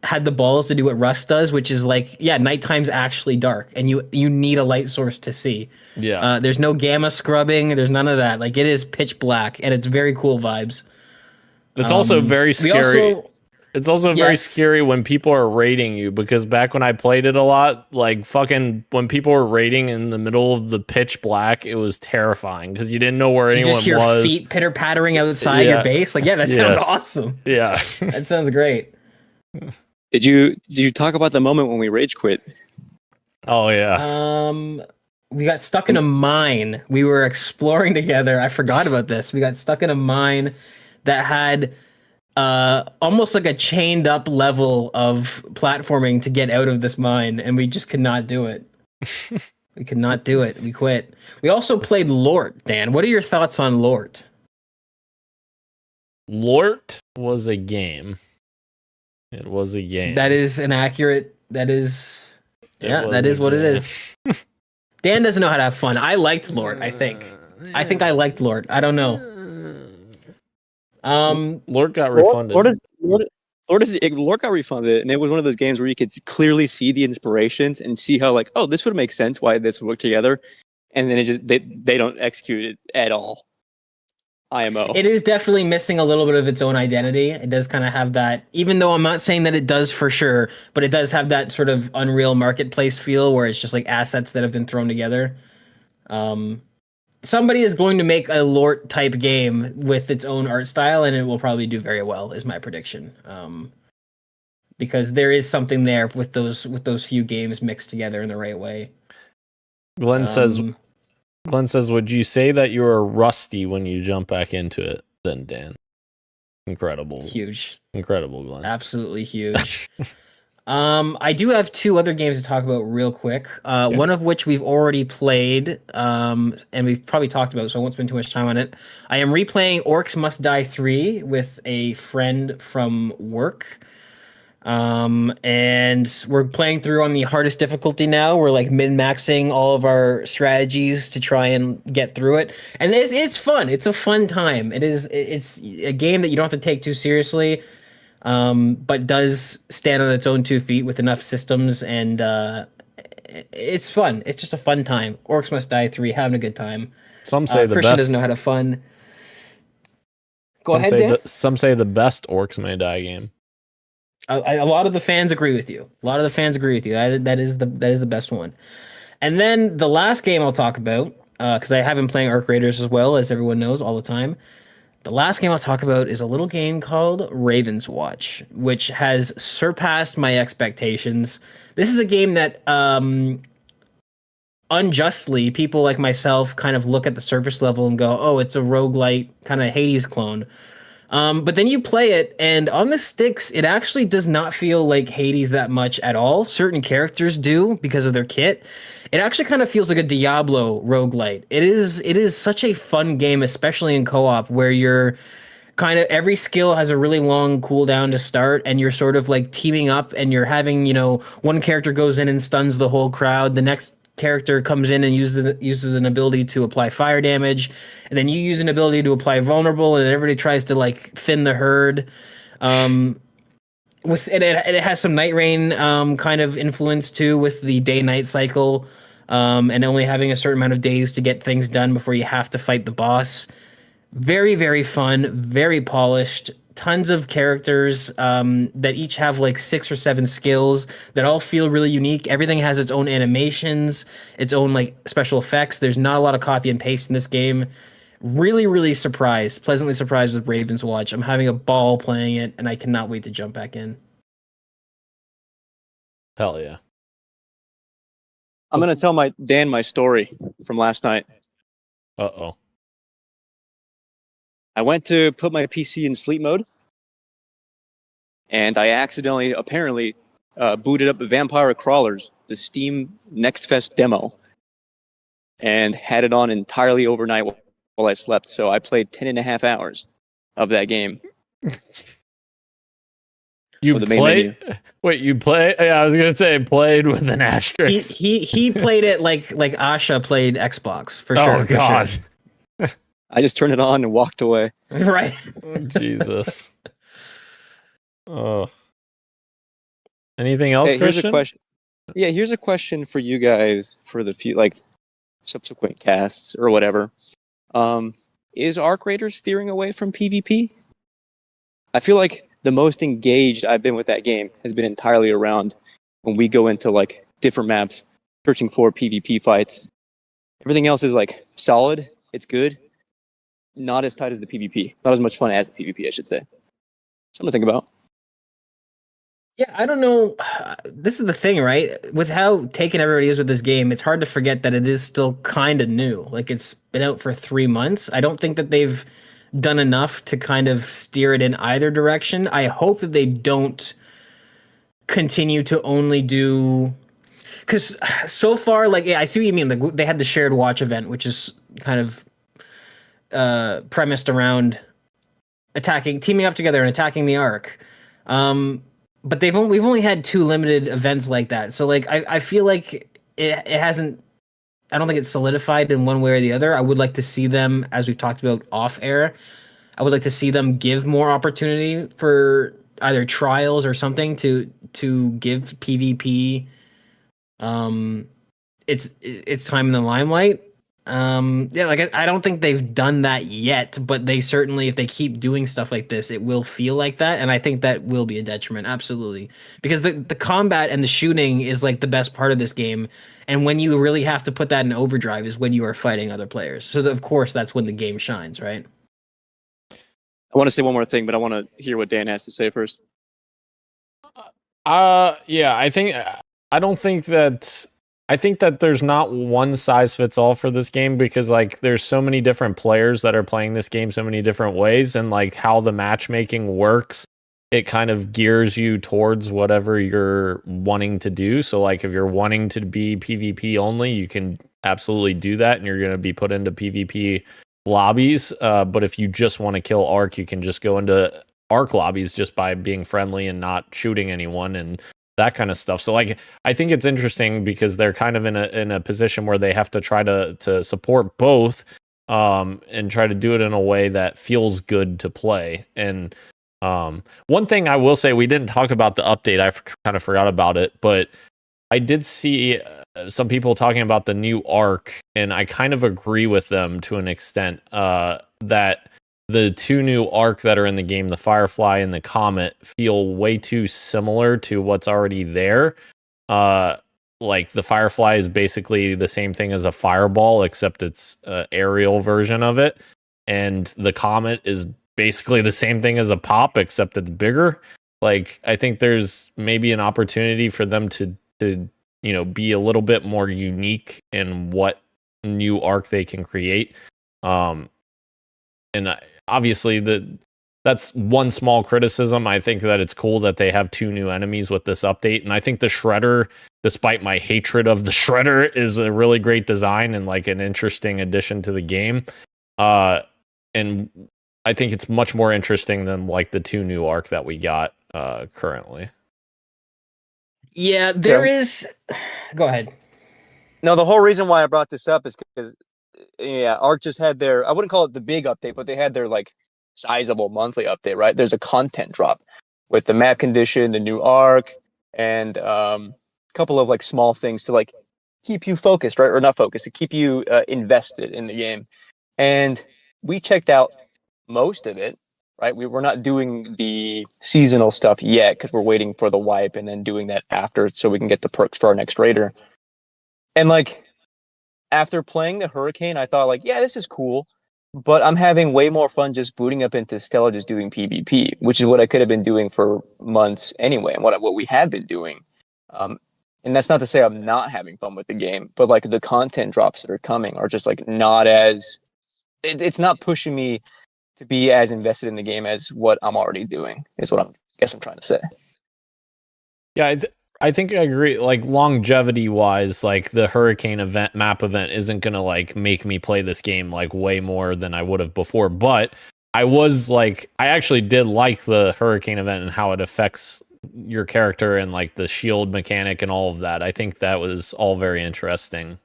S1: had the balls to do what Rust does, which is like, yeah, nighttime's actually dark and you need a light source to see.
S4: Yeah.
S1: There's no gamma scrubbing, there's none of that. Like, it is pitch black and it's very cool vibes.
S4: It's also very scary. It's also very
S1: Yes.
S4: scary when people are raiding you, because back when I played it a lot, like fucking when people were raiding in the middle of the pitch black, it was terrifying because you didn't know where anyone
S1: just hear
S4: was.
S1: feet pitter pattering outside your base. Like, yeah, that sounds awesome.
S4: Yeah.
S1: That sounds great.
S2: Did you talk about the moment when we rage quit?
S4: Oh yeah.
S1: We got stuck in a mine. We were exploring together. I forgot about this. We got stuck in a mine that had almost like a chained up level of platforming to get out of this mine, and we just could not do it. We could not do it. We quit. We also played Lort. Dan, what are your thoughts on Lort?
S4: Lort was a game. It was a game.
S1: That is an accurate. That is. Yeah, that is what it is.
S4: is.
S1: Dan doesn't know how to have fun. I liked Lort. I think I liked Lort. I don't know.
S4: Lort got refunded.
S2: Lord got refunded, and it was one of those games where you could clearly see the inspirations and see how, like, oh, this would make sense why this would work together, and then it just they don't execute it at all. IMO.
S1: It is definitely missing a little bit of its own identity. It does kind of have that, even though I'm not saying that it does for sure, but it does have that sort of Unreal Marketplace feel where it's just like assets that have been thrown together. Somebody is going to make a Lort type game with its own art style, and it will probably do very well, is my prediction. Because there is something there with those few games mixed together in the right way.
S4: Glenn says, would you say that you are rusty when you jump back into it then, Dan? Incredible.
S1: Huge.
S4: Incredible, Glenn.
S1: Absolutely huge. I do have two other games to talk about real quick. One of which we've already played, and we've probably talked about, so I won't spend too much time on it. I am replaying Orcs Must Die 3 with a friend from work. And we're playing through on the hardest difficulty now. We're like min-maxing all of our strategies to try and get through it. And it's fun. It's a fun time. It's a game that you don't have to take too seriously. But does stand on its own 2 feet with enough systems, and it's fun. It's just a fun time. Orcs Must Die 3, having a good time.
S4: Some say the
S1: Christian
S4: best.
S1: doesn't know how to fun. Go ahead, Dan.
S4: Some say the best Orcs May Die game.
S1: A lot of the fans agree with you. That is the best one. And then the last game I'll talk about, because I have been playing Arc Raiders as well, as everyone knows, all the time. The last game I'll talk about is a little game called Raven's Watch, which has surpassed my expectations. This is a game that unjustly people like myself kind of look at the surface level and go, oh, it's a roguelite kind of Hades clone. But then you play it, and on the sticks, it actually does not feel like Hades that much at all. Certain characters do because of their kit. It actually kind of feels like a Diablo roguelite. It is such a fun game, especially in co-op, where you're kind of every skill has a really long cooldown to start, and you're sort of like teaming up, and you're having, one character goes in and stuns the whole crowd. The next character comes in and uses an ability to apply fire damage, and then you use an ability to apply vulnerable, and everybody tries to like thin the herd. With it has some Night Rain kind of influence too, with the day-night cycle, and only having a certain amount of days to get things done before you have to fight the boss. Very, very fun, very polished. Tons of characters that each have like 6 or 7 skills that all feel really unique. Everything has its own animations, its own like special effects. There's not a lot of copy and paste in this game. Really, really pleasantly surprised with Raven's Watch. I'm having a ball playing it, and I cannot wait to jump back in.
S4: Hell yeah.
S2: I'm going to tell my story from last night.
S4: Uh-oh.
S2: I went to put my PC in sleep mode, and I accidentally, apparently, booted up Vampire Crawlers, the Steam Next Fest demo, and had it on entirely overnight while I slept. So I played 10.5 hours of that game.
S4: You played? Wait, you play? Yeah, I was gonna say played with an asterisk.
S1: He played it like Asha played Xbox for sure.
S4: Oh God.
S1: Sure.
S2: I just turned it on and walked away.
S1: Right.
S4: Oh, Jesus. Oh. Anything else,
S2: Hey, here's
S4: Christian?
S2: a question. Yeah, here's a question for you guys for the subsequent casts or whatever. Is Arc Raiders steering away from PvP? I feel like the most engaged I've been with that game has been entirely around when we go into like different maps searching for PvP fights. Everything else is like solid. It's good. Not as tight as the PvP. Not as much fun as the PvP, I should say. Something to think about.
S1: Yeah, I don't know. This is the thing, right? With how taken everybody is with this game, it's hard to forget that it is still kind of new. Like, it's been out for 3 months. I don't think that they've done enough to kind of steer it in either direction. I hope that they don't continue to only do... Because so far, like, I see what you mean. Like, they had the shared watch event, which is kind of premised around teaming up together and attacking the Ark. But we've only had 2 limited events like that. So like I feel like it hasn't. I don't think it's solidified in one way or the other. I would like to see them, as we've talked about off air. I would like to see them give more opportunity for either trials or something to give PvP its time in the limelight. Like I don't think they've done that yet, but they certainly, if they keep doing stuff like this, it will feel like that, and I think that will be a detriment, absolutely, because the combat and the shooting is like the best part of this game, and when you really have to put that in overdrive is when you are fighting other players. So of course that's when the game shines, right?
S2: I want to say one more thing, but I want to hear what Dan has to say first.
S4: Yeah, I think that there's not one size fits all for this game, because like there's so many different players that are playing this game so many different ways, and like how the matchmaking works, it kind of gears you towards whatever you're wanting to do. So like if you're wanting to be PvP only, you can absolutely do that, and you're going to be put into PvP lobbies. But if you just want to kill Ark, you can just go into Ark lobbies just by being friendly and not shooting anyone and that kind of stuff. So like I think it's interesting because they're kind of in a position where they have to try to support both, and try to do it in a way that feels good to play. And one thing I will say, we didn't talk about the update. I kind of forgot about it, but I did see some people talking about the new Ark, and I kind of agree with them to an extent, that the 2 new Ark that are in the game, the Firefly and the Comet, feel way too similar to what's already there. Like the Firefly is basically the same thing as a fireball, except it's an aerial version of it. And the Comet is basically the same thing as a pop, except it's bigger. Like, I think there's maybe an opportunity for them to be a little bit more unique in what new Ark they can create. And obviously that's one small criticism. I think that it's cool that they have 2 new enemies with this update, and I think the Shredder, despite my hatred of the Shredder, is a really great design and like an interesting addition to the game. And I think it's much more interesting than like the 2 new Ark that we got currently.
S1: Yeah, there is. Go ahead.
S2: No, the whole reason why I brought this up is because Ark just had their, I wouldn't call it the big update, but they had their like sizable monthly update, right? There's a content drop with the map condition, the new Ark, and a couple of like small things to like keep you focused, right? Or not focused, to keep you invested in the game. And we checked out most of it, right? We're not doing the seasonal stuff yet because we're waiting for the wipe and then doing that after so we can get the perks for our next raider. And like, after playing the Hurricane, I thought like, yeah, this is cool, but I'm having way more fun just booting up into Stella, just doing PvP, which is what I could have been doing for months anyway, and what we have been doing. And that's not to say I'm not having fun with the game, but like the content drops that are coming are just like not as, it's not pushing me to be as invested in the game as what I'm already doing, is what I guess I'm trying to say.
S4: Yeah, I think I agree. Like longevity wise, like the Hurricane map event isn't gonna like make me play this game like way more than I would have before. But I actually did like the Hurricane event and how it affects your character and like the shield mechanic and all of that. I think that was all very interesting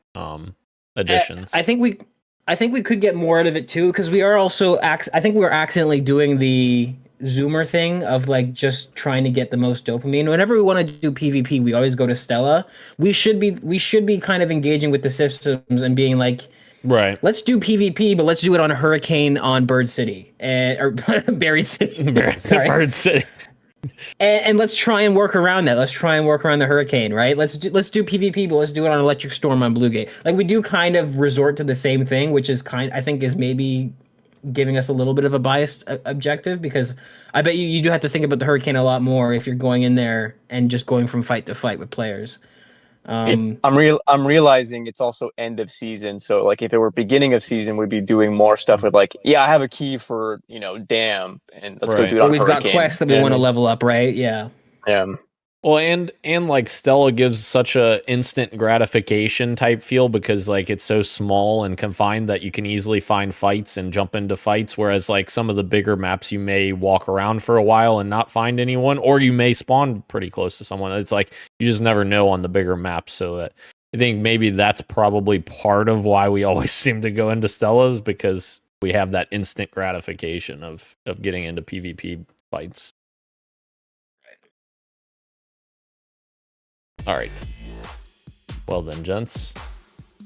S4: additions.
S1: I think we could get more out of it too, because we are also I think we're accidentally doing the Zoomer thing of like just trying to get the most dopamine. Whenever we want to do PvP, we always go to Stella. We should be kind of engaging with the systems and being like,
S4: right,
S1: let's do PvP, but let's do it on a Hurricane on Bird City or Berry City.
S4: Bird City.
S1: And let's try and work around that. Let's try and work around the Hurricane, right? Let's do PvP, but let's do it on Electric Storm on Bluegate. Like we do kind of resort to the same thing, which is I think is maybe giving us a little bit of a biased objective, because I bet you do have to think about the Hurricane a lot more if you're going in there and just going from fight to fight with players.
S2: I'm realizing it's also end of season, so like if it were beginning of season, we'd be doing more stuff with like, yeah, I have a key for Dam, and let's go do it on
S1: We've
S2: Hurricane.
S1: got quests that we want to level up, right? Yeah.
S4: Well, and like Stella gives such a instant gratification type feel because like it's so small and confined that you can easily find fights and jump into fights. Whereas like some of the bigger maps, you may walk around for a while and not find anyone, or you may spawn pretty close to someone. It's like you just never know on the bigger maps. So that I think maybe that's probably part of why we always seem to go into Stella's, because we have that instant gratification of getting into PvP fights. All right. Well then, gents.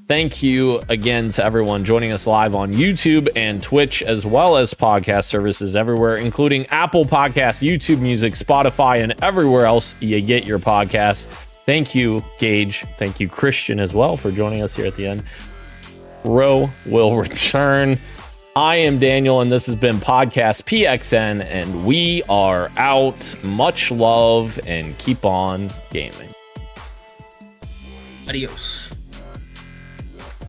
S4: Thank you again to everyone joining us live on YouTube and Twitch, as well as podcast services everywhere, including Apple Podcasts, YouTube Music, Spotify, and everywhere else you get your podcasts. Thank you, Gage. Thank you, Christian, as well, for joining us here at the end. Ro will return. I am Daniel, and this has been Podcast PXN, and we are out. Much love, and keep on gaming.
S1: Adios.